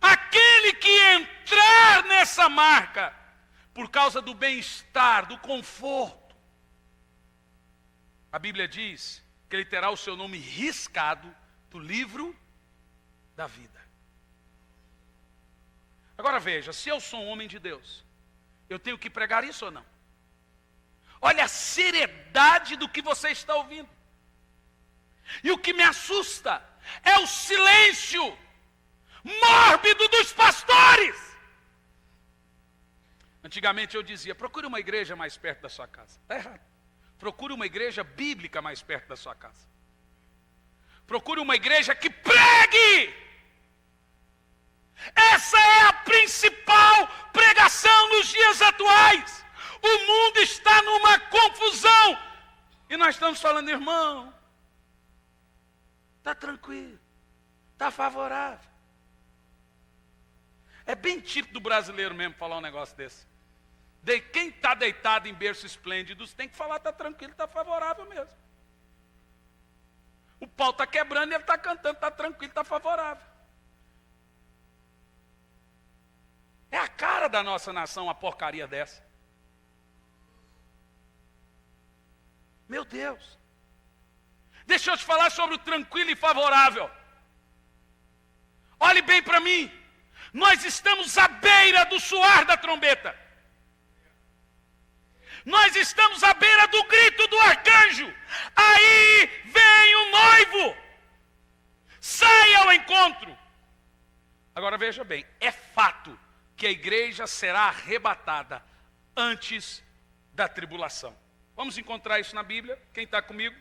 Aquele que entrar nessa marca por causa do bem-estar, do conforto. A Bíblia diz que ele terá o seu nome riscado do livro da vida. Agora veja, se eu sou um homem de Deus, eu tenho que pregar isso ou não? Olha a seriedade do que você está ouvindo. E o que me assusta é o silêncio mórbido dos pastores. Antigamente eu dizia, procure uma igreja mais perto da sua casa. Está errado. Procure uma igreja bíblica mais perto da sua casa. Procure uma igreja que pregue. Essa é a principal pregação nos dias atuais. O mundo está numa confusão. E nós estamos falando, irmão, está tranquilo, está favorável. É bem típico do brasileiro mesmo falar um negócio desse. Quem está deitado em berço esplêndido tem que falar, está tranquilo, está favorável mesmo. O pau está quebrando e ele está cantando, está tranquilo, está favorável. É a cara da nossa nação uma porcaria dessa. Meu Deus. Deixa eu te falar sobre o tranquilo e favorável. Olhe bem para mim. Nós estamos à beira do soar da trombeta. Nós estamos à beira do grito do arcanjo. Aí vem o noivo. Saia ao encontro. Agora veja bem, é fato que a igreja será arrebatada antes da tribulação. Vamos encontrar isso na Bíblia? Quem está comigo?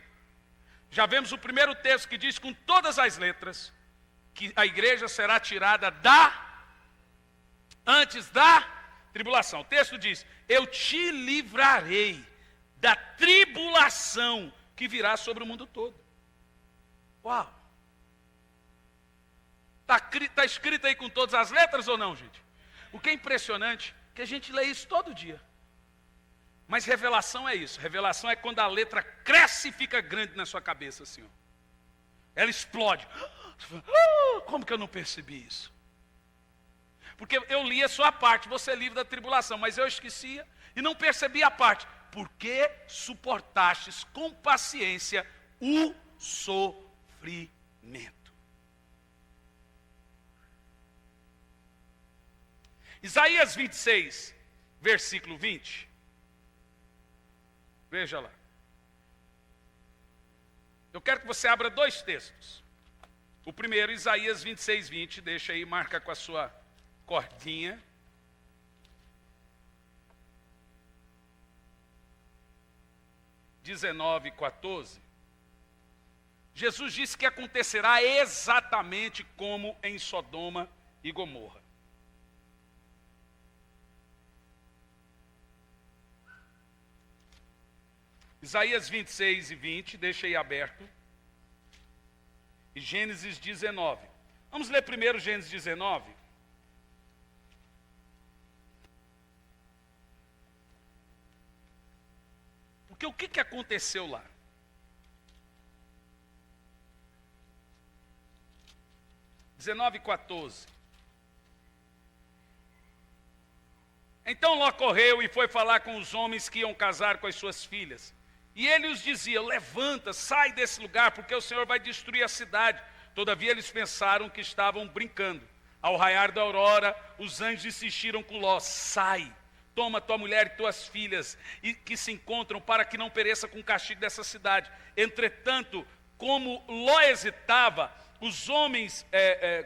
Já vemos o primeiro texto que diz com todas as letras que a igreja será tirada antes da tribulação. O texto diz, eu te livrarei da tribulação que virá sobre o mundo todo. Uau! Está escrito aí com todas as letras ou não, gente? O que é impressionante é que a gente lê isso todo dia. Mas revelação é isso. Revelação é quando a letra cresce e fica grande na sua cabeça, assim. Ó. Ela explode. Como que eu não percebi isso? Porque eu li a sua parte, você é livre da tribulação, mas eu esquecia e não percebi a parte. Porque suportastes com paciência o sofrimento. Isaías 26, versículo 20. Veja lá. Eu quero que você abra dois textos. O primeiro, Isaías 26, 20. Deixa aí, marca com a sua cordinha. (19, 14). Jesus disse que acontecerá exatamente como em Sodoma e Gomorra. Isaías 26 e 20, deixa aí aberto. E Gênesis 19. Vamos ler primeiro Gênesis 19. Porque o que aconteceu lá? (19, 14). Então Ló correu e foi falar com os homens que iam casar com as suas filhas. E ele os dizia, levanta, sai desse lugar, porque o Senhor vai destruir a cidade. Todavia eles pensaram que estavam brincando. Ao raiar da aurora, os anjos insistiram com Ló, sai, toma tua mulher e tuas filhas, e que se encontram, para que não pereça com o castigo dessa cidade. Entretanto, como Ló hesitava, os homens,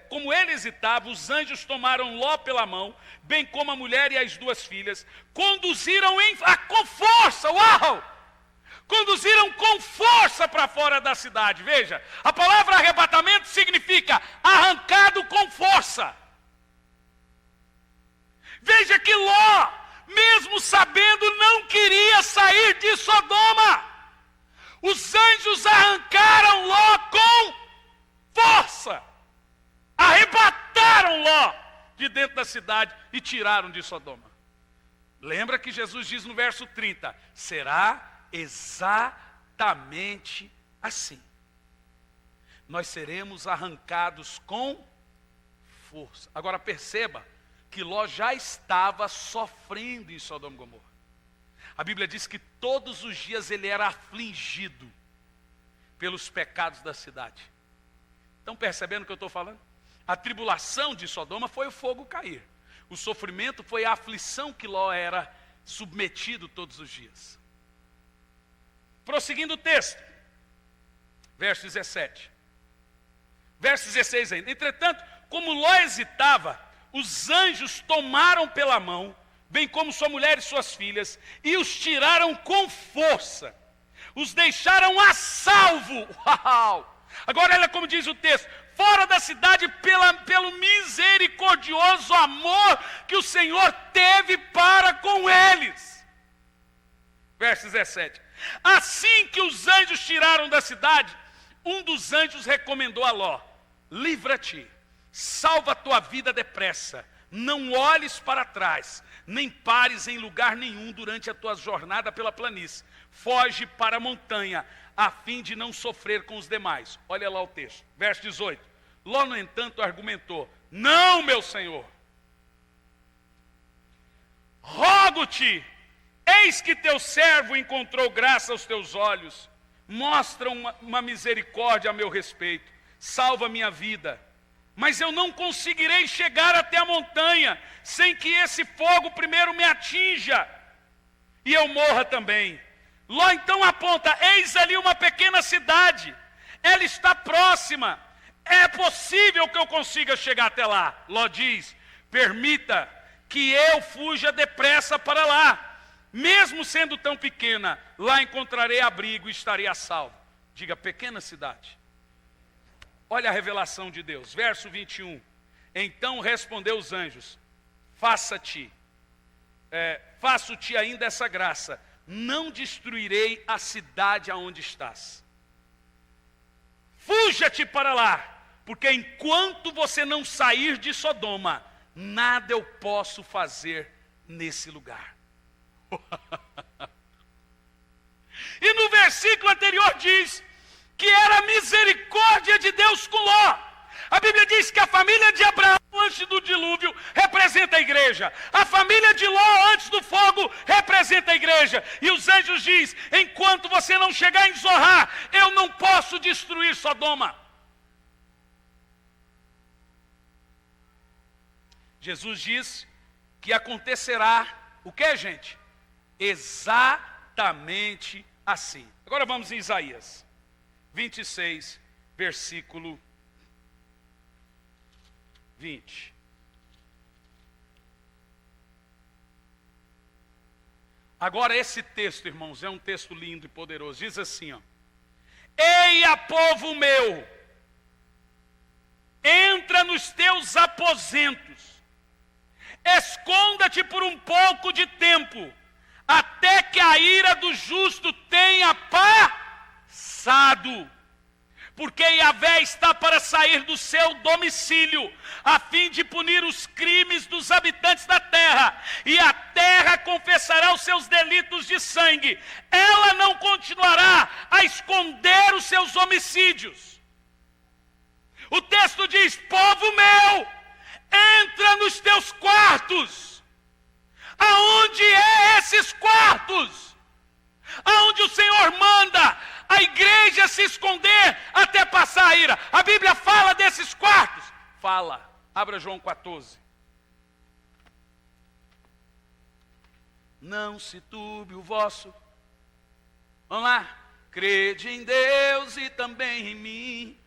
como ele hesitava, os anjos tomaram Ló pela mão, bem como a mulher e as duas filhas, conduziram com força, uau! Conduziram com força para fora da cidade. Veja, a palavra arrebatamento significa arrancado com força. Veja que Ló, mesmo sabendo, não queria sair de Sodoma. Os anjos arrancaram Ló com força. Arrebataram Ló de dentro da cidade e tiraram de Sodoma. Lembra que Jesus diz no verso 30, será exatamente assim. Nós seremos arrancados com força. Agora perceba que Ló já estava sofrendo em Sodoma e Gomorra. A Bíblia diz que todos os dias ele era afligido pelos pecados da cidade. Estão percebendo o que eu estou falando? A tribulação de Sodoma foi o fogo cair. O sofrimento foi a aflição que Ló era submetido todos os dias. Prosseguindo o texto, verso 17. Verso 16 ainda. Entretanto, como Ló hesitava, os anjos tomaram pela mão, bem como sua mulher e suas filhas, e os tiraram com força. Os deixaram a salvo. Uau! Agora olha como diz o texto. Fora da cidade pelo misericordioso amor que o Senhor teve para com eles. Verso 17. Assim que os anjos tiraram da cidade, um dos anjos recomendou a Ló: livra-te, salva a tua vida depressa, não olhes para trás, nem pares em lugar nenhum durante a tua jornada pela planície. Foge para a montanha, a fim de não sofrer com os demais. Olha lá o texto, verso 18. Ló, no entanto, argumentou: não, meu senhor, rogo-te, eis que teu servo encontrou graça aos teus olhos, mostra uma misericórdia a meu respeito, salva minha vida, mas eu não conseguirei chegar até a montanha, sem que esse fogo primeiro me atinja, e eu morra também. Ló então aponta: eis ali uma pequena cidade, ela está próxima, é possível que eu consiga chegar até lá. Ló diz: permita que eu fuja depressa para lá, mesmo sendo tão pequena, lá encontrarei abrigo e estarei a salvo. Diga: pequena cidade. Olha a revelação de Deus, verso 21. Então respondeu os anjos: faço-te ainda essa graça, não destruirei a cidade aonde estás. Fuja-te para lá, porque enquanto você não sair de Sodoma, nada eu posso fazer nesse lugar. E no versículo anterior diz que era a misericórdia de Deus com Ló. A Bíblia diz que a família de Abraão antes do dilúvio representa a igreja. A família de Ló antes do fogo representa a igreja. E os anjos dizem: enquanto você não chegar em Zorá, eu não posso destruir Sodoma. Jesus diz que acontecerá o que, gente? Exatamente assim. Agora vamos em Isaías 26, versículo 20. Agora esse texto, irmãos, é um texto lindo e poderoso. Diz assim, ó: eia, povo meu, entra nos teus aposentos, esconda-te por um pouco de tempo, até que a ira do justo tenha passado. Porque Yahvé está para sair do seu domicílio, a fim de punir os crimes dos habitantes da terra, e a terra confessará os seus delitos de sangue. Ela não continuará a esconder os seus homicídios. O texto diz: povo meu, entra nos teus quartos. Aonde é esses quartos? Aonde o Senhor manda a igreja se esconder até passar a ira. A Bíblia fala desses quartos? Fala. Abra João 14. Não se turbe o vosso. Vamos lá. Crede em Deus e também em mim.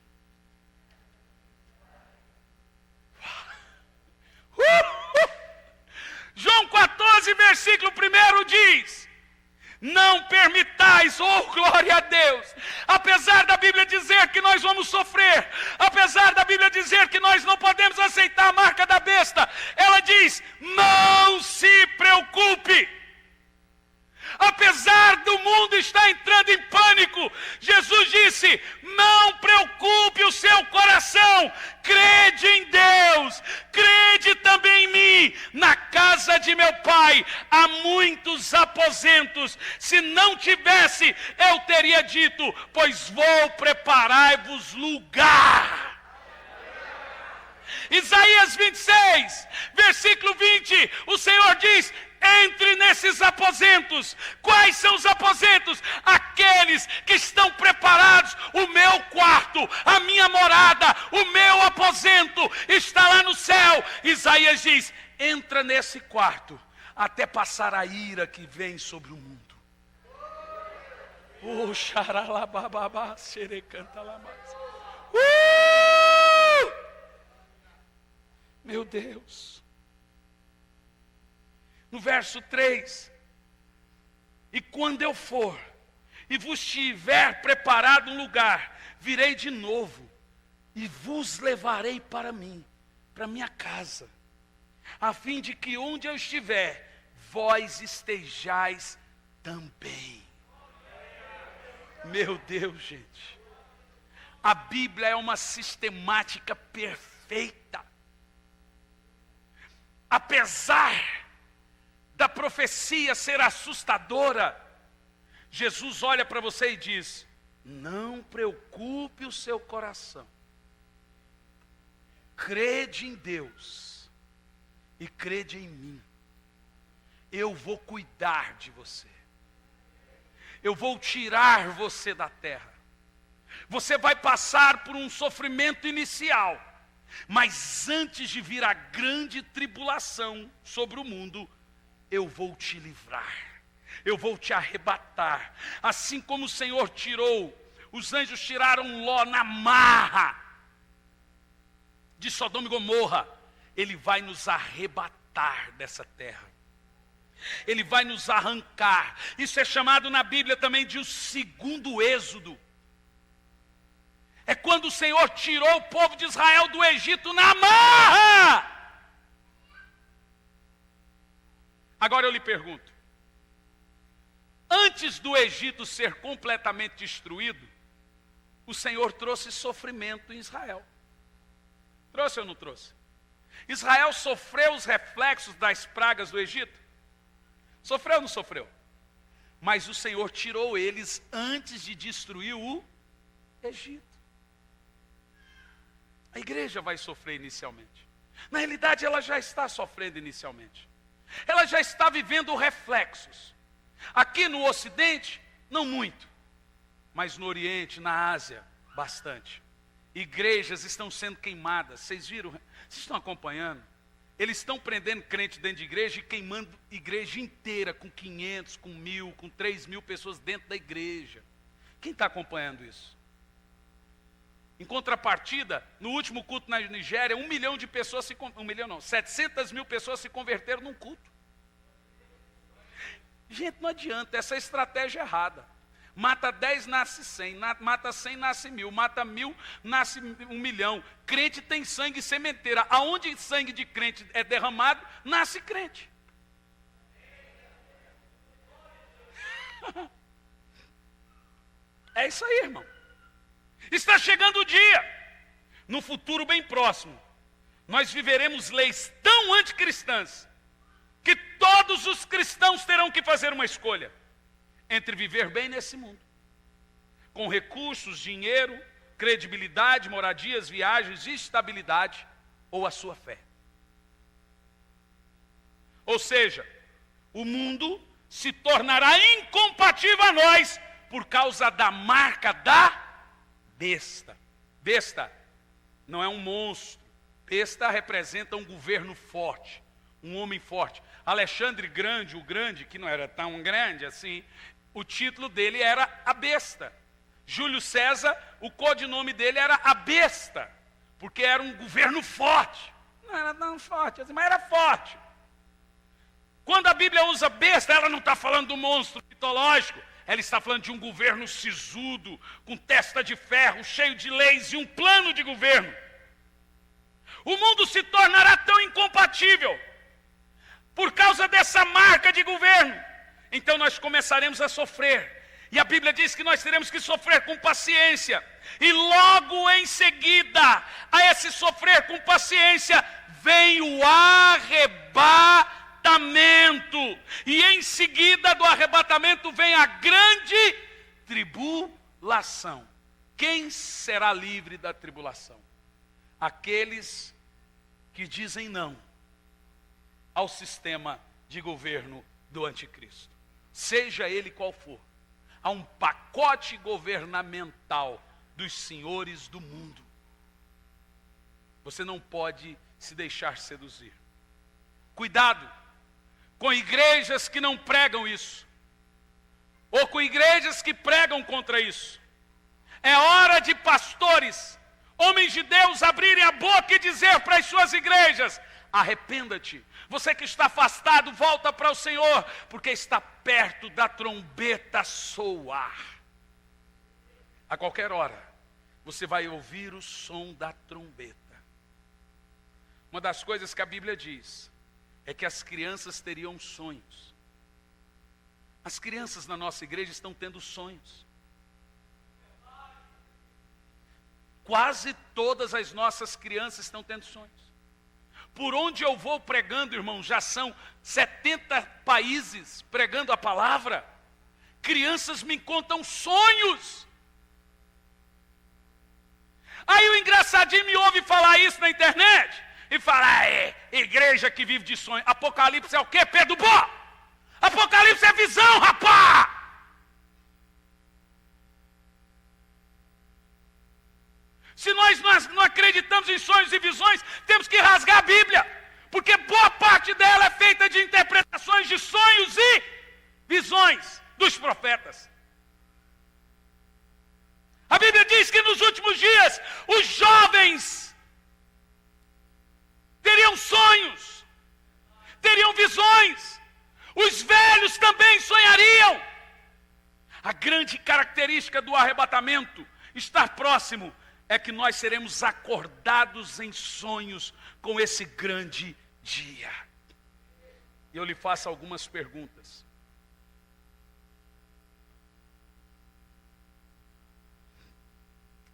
João 14, versículo 1 diz: não permitais, oh glória a Deus, apesar da Bíblia dizer que nós vamos sofrer, apesar da Bíblia dizer que nós não podemos aceitar a marca da besta, ela diz: não se preocupe. Apesar do mundo estar entrando em pânico, Jesus disse: não preocupe o seu coração, crede em Deus, crede também em mim. Na casa de meu pai há muitos aposentos, se não tivesse, eu teria dito, pois vou preparar-vos lugar. Isaías 26, versículo 20, o Senhor diz: entre nesses aposentos. Quais são os aposentos? Aqueles que estão preparados. O meu quarto, a minha morada, o meu aposento está lá no céu. Isaías diz: entra nesse quarto até passar a ira que vem sobre o mundo. Oh, xaralabababá, xerecantalamás. Meu Deus. No verso 3: e quando eu for e vos tiver preparado um lugar, virei de novo e vos levarei para mim, para minha casa, a fim de que onde eu estiver, vós estejais também. Meu Deus, gente, a Bíblia é uma sistemática perfeita. Apesar da profecia ser assustadora, Jesus olha para você e diz: não preocupe o seu coração, crede em Deus e crede em mim. Eu vou cuidar de você, eu vou tirar você da terra. Você vai passar por um sofrimento inicial, mas antes de vir a grande tribulação sobre o mundo, eu vou te livrar, eu vou te arrebatar. Assim como o Senhor tirou, os anjos tiraram Ló na marra de Sodoma e Gomorra, Ele vai nos arrebatar dessa terra. Ele vai nos arrancar. Isso é chamado na Bíblia também de o segundo êxodo. É quando o Senhor tirou o povo de Israel do Egito na marra. Agora eu lhe pergunto: antes do Egito ser completamente destruído, o Senhor trouxe sofrimento em Israel. Trouxe ou não trouxe? Israel sofreu os reflexos das pragas do Egito? Sofreu ou não sofreu? Mas o Senhor tirou eles antes de destruir o Egito. A igreja vai sofrer inicialmente. Na realidade, ela já está sofrendo inicialmente. Ela já está vivendo reflexos. Aqui no Ocidente, não muito. Mas no Oriente, na Ásia, bastante. Igrejas estão sendo queimadas. Vocês viram? Vocês estão acompanhando? Eles estão prendendo crente dentro de igreja e queimando igreja inteira, com 500, com 1.000, com 3.000 pessoas dentro da igreja. Quem está acompanhando isso? Em contrapartida, no último culto na Nigéria, 1 milhão de pessoas 700 mil pessoas se converteram num culto. Gente, não adianta, essa estratégia é errada. Mata 10, nasce 100, mata 100, nasce 1.000, mata 1.000, nasce 1 milhão. Crente tem sangue sementeira. Aonde sangue de crente é derramado, nasce crente. É isso aí, irmão. Está chegando o dia, no futuro bem próximo, nós viveremos leis tão anticristãs, que todos os cristãos terão que fazer uma escolha entre viver bem nesse mundo, com recursos, dinheiro, credibilidade, moradias, viagens, estabilidade, ou a sua fé. Ou seja, o mundo se tornará incompatível a nós por causa da marca da besta. Besta não é um monstro. Besta representa um governo forte, um homem forte. Alexandre Grande, o grande, que não era tão grande assim, o título dele era a besta. Júlio César, o codinome dele era a besta, porque era um governo forte. Não era tão forte assim, mas era forte. Quando a Bíblia usa besta, ela não está falando do monstro mitológico. Ela está falando de um governo sisudo, com testa de ferro, cheio de leis e um plano de governo. O mundo se tornará tão incompatível por causa dessa marca de governo. Então nós começaremos a sofrer. E a Bíblia diz que nós teremos que sofrer com paciência. E logo em seguida a esse sofrer com paciência, vem o arrebatamento. E em seguida do arrebatamento vem a grande tribulação. Quem será livre da tribulação? Aqueles que dizem não ao sistema de governo do anticristo, seja ele qual for, a um pacote governamental dos senhores do mundo. Você não pode se deixar seduzir. Cuidado com igrejas que não pregam isso, ou com igrejas que pregam contra isso. É hora de pastores, homens de Deus, abrirem a boca e dizer para as suas igrejas: arrependa-te. Você que está afastado, volta para o Senhor, porque está perto da trombeta soar. A qualquer hora, você vai ouvir o som da trombeta. Uma das coisas que a Bíblia diz é que as crianças teriam sonhos. As crianças na nossa igreja estão tendo sonhos. Quase todas as nossas crianças estão tendo sonhos. Por onde eu vou pregando, irmão, já são 70 países pregando a palavra. Crianças me contam sonhos. Aí o engraçadinho me ouve falar isso na internet e fala: igreja que vive de sonho. Apocalipse é o quê, Pedro Bó? Apocalipse é visão, rapá! Se nós não acreditamos em sonhos e visões, temos que rasgar a Bíblia, porque boa parte dela é feita de interpretações de sonhos e visões dos profetas. A Bíblia diz que nos últimos dias os jovens teriam sonhos, teriam visões, os velhos também sonhariam. A grande característica do arrebatamento, estar próximo, é que nós seremos acordados em sonhos com esse grande dia. E eu lhe faço algumas perguntas.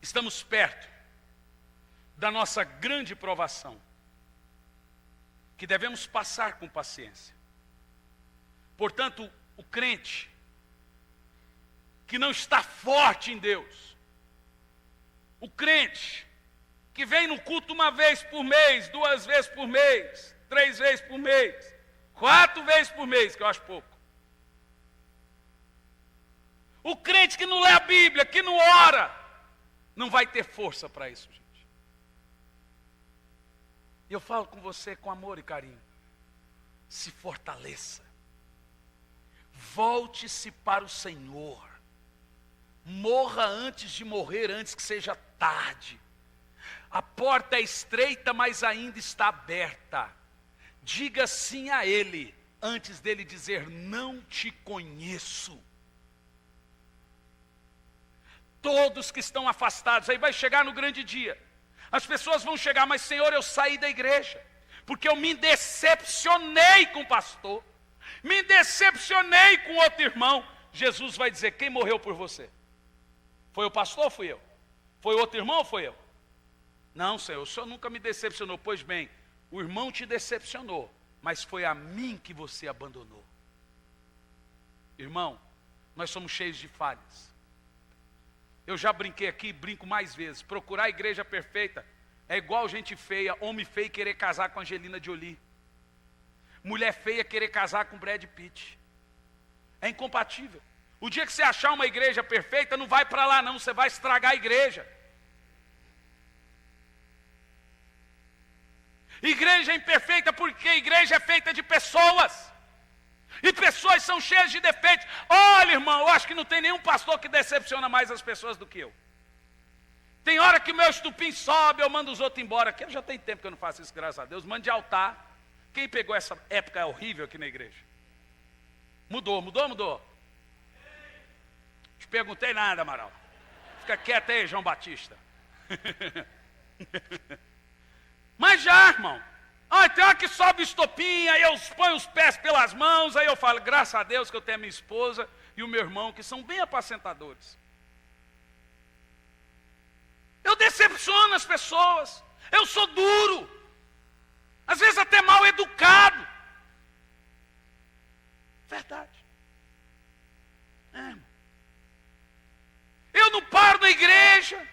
Estamos perto da nossa grande provação, que devemos passar com paciência. Portanto, o crente que não está forte em Deus, o crente que vem no culto uma vez por mês, 2 vezes por mês, 3 vezes por mês, 4 vezes por mês, que eu acho pouco. O crente que não lê a Bíblia, que não ora, não vai ter força para isso, gente. E eu falo com você com amor e carinho. Se fortaleça. Volte-se para o Senhor. Morra antes de morrer, antes que seja tarde. A porta é estreita, mas ainda está aberta. Diga sim a Ele, antes dele dizer: não te conheço. Todos que estão afastados, aí vai chegar no grande dia. As pessoas vão chegar: mas Senhor, eu saí da igreja, porque eu me decepcionei com o pastor, me decepcionei com outro irmão. Jesus vai dizer: quem morreu por você? Foi o pastor ou fui eu? Foi o outro irmão ou foi eu? Não, Senhor, o Senhor nunca me decepcionou. Pois bem, o irmão te decepcionou, mas foi a mim que você abandonou. Irmão, nós somos cheios de falhas. Eu já brinquei aqui, brinco mais vezes. Procurar a igreja perfeita é igual gente feia, homem feio querer casar com Angelina Jolie. Mulher feia querer casar com Brad Pitt. É incompatível. O dia que você achar uma igreja perfeita, não vai para lá não, você vai estragar a igreja. Igreja imperfeita porque a igreja é feita de pessoas. E pessoas são cheias de defeitos. Olha, irmão, eu acho que não tem nenhum pastor que decepciona mais as pessoas do que eu. Tem hora que o meu estupim sobe, eu mando os outros embora. Aqui já tem tempo que eu não faço isso, graças a Deus. Mando de altar. Quem pegou essa época horrível aqui na igreja? Mudou. Te perguntei nada, Amaral. Fica quieto aí, João Batista. Mas já, irmão. Tem hora que sobe o estopim, aí eu ponho os pés pelas mãos, aí eu falo: graças a Deus que eu tenho a minha esposa e o meu irmão, que são bem apacentadores. Eu decepciono as pessoas. Eu sou duro. Às vezes até mal educado. Verdade. Eu não paro na igreja,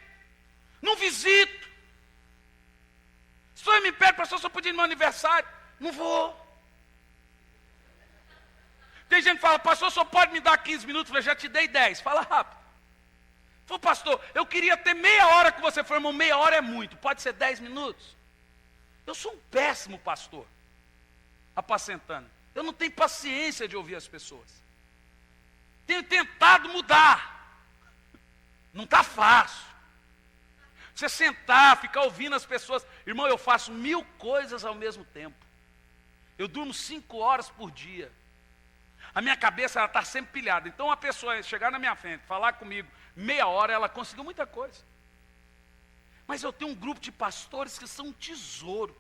não visito. Se você me pede para pastor, só podia ir no meu aniversário. Não vou. Tem gente que fala, pastor, só pode me dar 15 minutos. Eu falei, já te dei 10, fala rápido. Falei, pastor, eu queria ter meia hora com você. Falei, irmão, meia hora é muito, pode ser 10 minutos? Eu sou um péssimo pastor, apacentando. Eu não tenho paciência de ouvir as pessoas. Tenho tentado mudar. Não está fácil. Você sentar, ficar ouvindo as pessoas. Irmão, eu faço 1000 coisas ao mesmo tempo. Eu durmo 5 horas por dia. A minha cabeça está sempre pilhada. Então uma pessoa chegar na minha frente, falar comigo, meia hora, ela conseguiu muita coisa. Mas eu tenho um grupo de pastores que são um tesouro.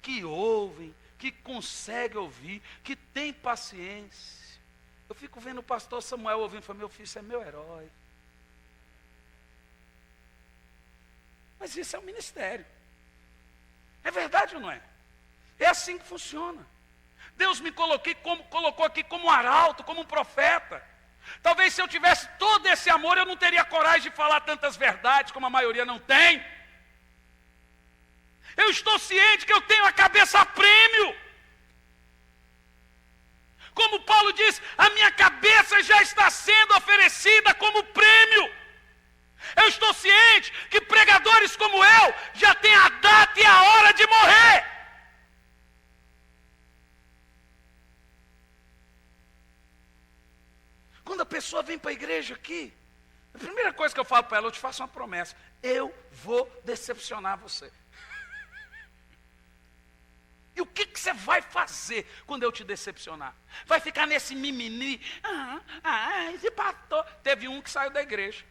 Que ouvem, que conseguem ouvir, que tem paciência. Eu fico vendo o pastor Samuel ouvindo e falo, meu filho, isso é meu herói. Mas isso é um ministério. É verdade ou não é? É assim que funciona. Deus me colocou aqui como um arauto, como um profeta. Talvez se eu tivesse todo esse amor, eu não teria coragem de falar tantas verdades, como a maioria não tem. Eu estou ciente que eu tenho a cabeça a prêmio. Como Paulo diz, a minha cabeça já está sendo oferecida como prêmio. Eu estou ciente que pregadores como eu já têm a data e a hora de morrer. Quando a pessoa vem para a igreja aqui, a primeira coisa que eu falo para ela, eu te faço uma promessa, eu vou decepcionar você. E o que você vai fazer quando eu te decepcionar? Vai ficar nesse mimimi, esse pastor. Teve um que saiu da igreja.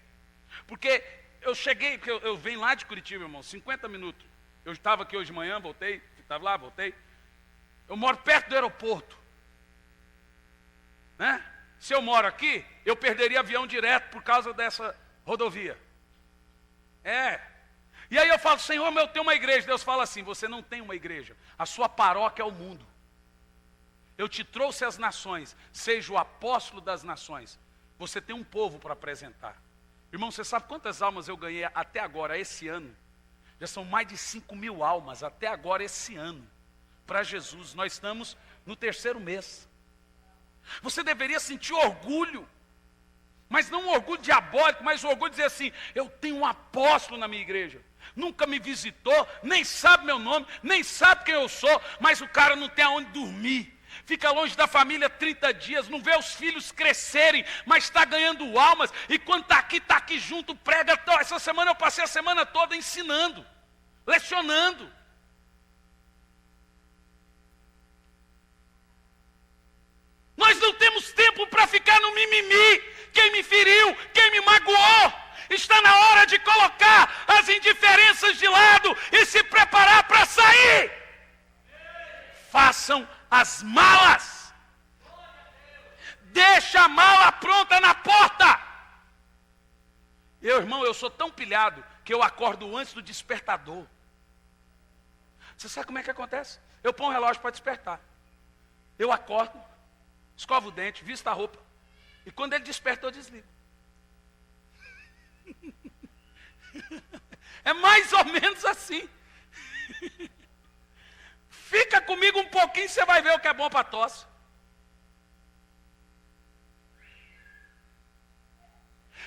Porque eu cheguei, porque eu venho lá de Curitiba, irmão, 50 minutos. Eu estava aqui hoje de manhã, voltei, estava lá, voltei. Eu moro perto do aeroporto. Né? Se eu moro aqui, eu perderia avião direto por causa dessa rodovia. E aí eu falo, Senhor, eu tenho uma igreja. Deus fala assim, você não tem uma igreja. A sua paróquia é o mundo. Eu te trouxe às nações, seja o apóstolo das nações. Você tem um povo para apresentar. Irmão, você sabe quantas almas eu ganhei até agora, esse ano? Já são mais de 5.000 almas até agora, esse ano. Para Jesus, nós estamos no 3º mês. Você deveria sentir orgulho, mas não um orgulho diabólico, mas um orgulho de dizer assim, eu tenho um apóstolo na minha igreja, nunca me visitou, nem sabe meu nome, nem sabe quem eu sou, mas o cara não tem aonde dormir, fica longe da família 30 dias, não vê os filhos crescerem, mas está ganhando almas, e quando está aqui junto, prega. Essa semana eu passei a semana toda ensinando, lecionando. Nós não temos tempo para ficar no mimimi. Quem me feriu, quem me magoou. Está na hora de colocar as indiferenças de lado e se preparar para sair. Façam as malas. Deixa a mala pronta na porta. Irmão, eu sou tão pilhado que eu acordo antes do despertador. Você sabe como é que acontece? Eu ponho um relógio para despertar. Eu acordo, escovo o dente, visto a roupa. E quando ele desperta, eu desligo. É mais ou menos assim. Fica comigo um pouquinho, você vai ver o que é bom para tosse.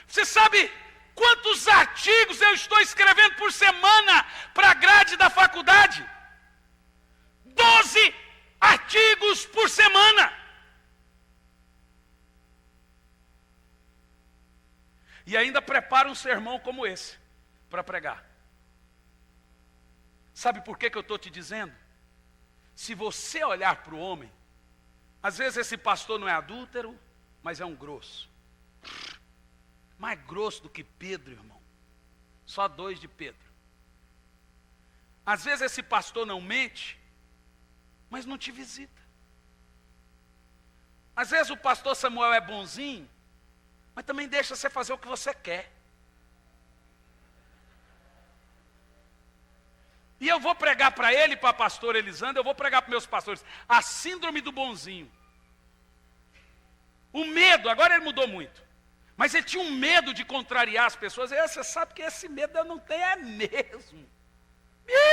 Você sabe quantos artigos eu estou escrevendo por semana para a grade da faculdade? 12 artigos por semana. E ainda prepara um sermão como esse para pregar. Sabe por que eu estou te dizendo? Se você olhar para o homem, às vezes esse pastor não é adúltero, mas é um grosso. Mais grosso do que Pedro, irmão. Só 2 de Pedro. Às vezes esse pastor não mente, mas não te visita. Às vezes o pastor Samuel é bonzinho, mas também deixa você fazer o que você quer. E eu vou pregar para ele, para a pastora Elisandra, eu vou pregar para meus pastores, a síndrome do bonzinho. O medo, agora ele mudou muito, mas ele tinha um medo de contrariar as pessoas, e você sabe que esse medo eu não tenho, é mesmo.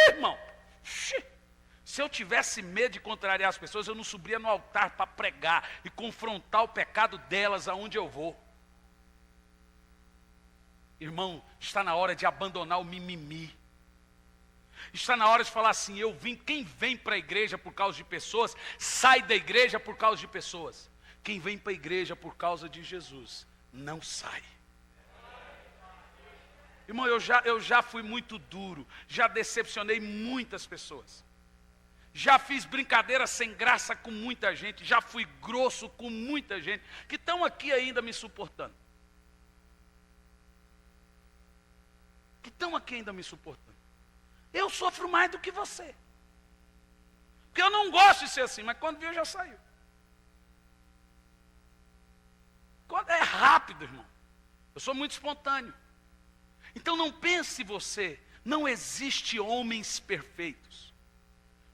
Irmão, Se eu tivesse medo de contrariar as pessoas, eu não subia no altar para pregar e confrontar o pecado delas aonde eu vou. Irmão, está na hora de abandonar o mimimi. Está na hora de falar assim, quem vem para a igreja por causa de pessoas, sai da igreja por causa de pessoas. Quem vem para a igreja por causa de Jesus, não sai. Irmão, eu já fui muito duro, já decepcionei muitas pessoas. Já fiz brincadeira sem graça com muita gente, já fui grosso com muita gente, que estão aqui ainda me suportando. Eu sofro mais do que você. Porque eu não gosto de ser assim, mas quando viu já saiu. É rápido, irmão. Eu sou muito espontâneo. Então não pense você, não existe homens perfeitos.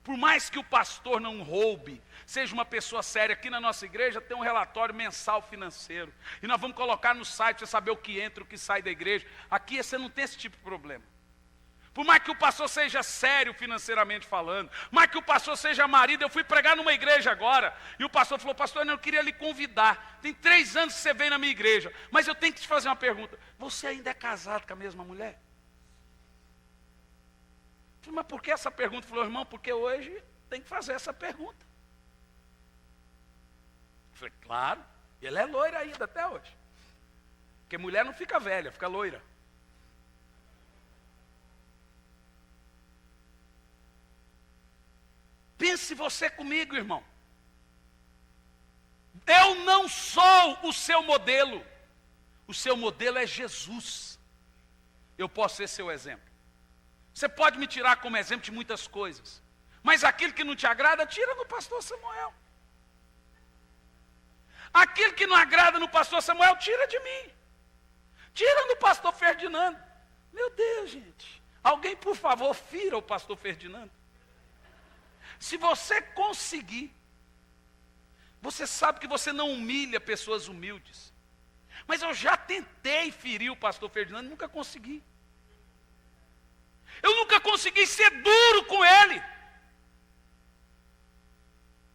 Por mais que o pastor não roube, seja uma pessoa séria, aqui na nossa igreja tem um relatório mensal financeiro. E nós vamos colocar no site para saber o que entra, o que sai da igreja. Aqui você não tem esse tipo de problema. Por mais que o pastor seja sério financeiramente falando, por mais que o pastor seja marido, eu fui pregar numa igreja agora, e o pastor falou, pastor, eu queria lhe convidar, tem 3 anos que você vem na minha igreja, mas eu tenho que te fazer uma pergunta, você ainda é casado com a mesma mulher? Eu falei, mas por que essa pergunta? Ele falou, irmão, porque hoje tem que fazer essa pergunta. Eu falei, claro, e ela é loira ainda até hoje, porque mulher não fica velha, fica loira. Pense você comigo, irmão. Eu não sou o seu modelo. O seu modelo é Jesus. Eu posso ser seu exemplo. Você pode me tirar como exemplo de muitas coisas. Mas aquilo que não te agrada, tira do pastor Samuel. Aquilo que não agrada no pastor Samuel, tira de mim. Tira do pastor Ferdinando. Meu Deus, gente. Alguém, por favor, fira o pastor Ferdinando. Se você conseguir, você sabe que você não humilha pessoas humildes. Mas eu já tentei ferir o pastor Ferdinando, nunca consegui. Eu nunca consegui ser duro com ele.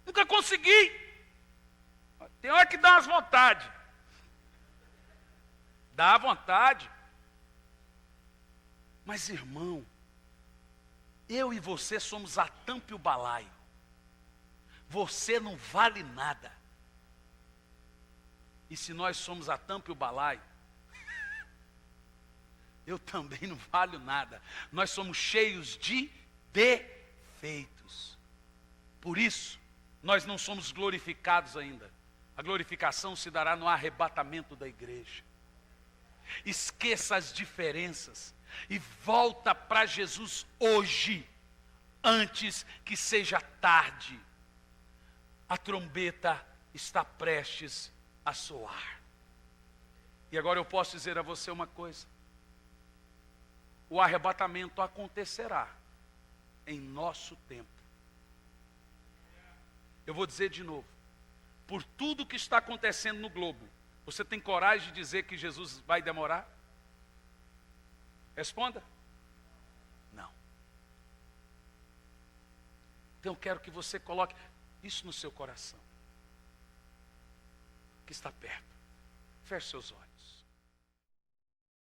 Nunca consegui. Tem hora que dá umas vontades. Dá vontade. Mas, irmão, eu e você somos a tampa e o balaio. Você não vale nada. E se nós somos a tampa e o balaio, eu também não valho nada. Nós somos cheios de defeitos. Por isso, nós não somos glorificados ainda. A glorificação se dará no arrebatamento da igreja. Esqueça as diferenças e volta para Jesus hoje, antes que seja tarde. A trombeta está prestes a soar. E agora eu posso dizer a você uma coisa. O arrebatamento acontecerá em nosso tempo. Eu vou dizer de novo. Por tudo que está acontecendo no globo, você tem coragem de dizer que Jesus vai demorar? Responda. Não. Então eu quero que você coloque isso no seu coração. Que está perto. Feche seus olhos.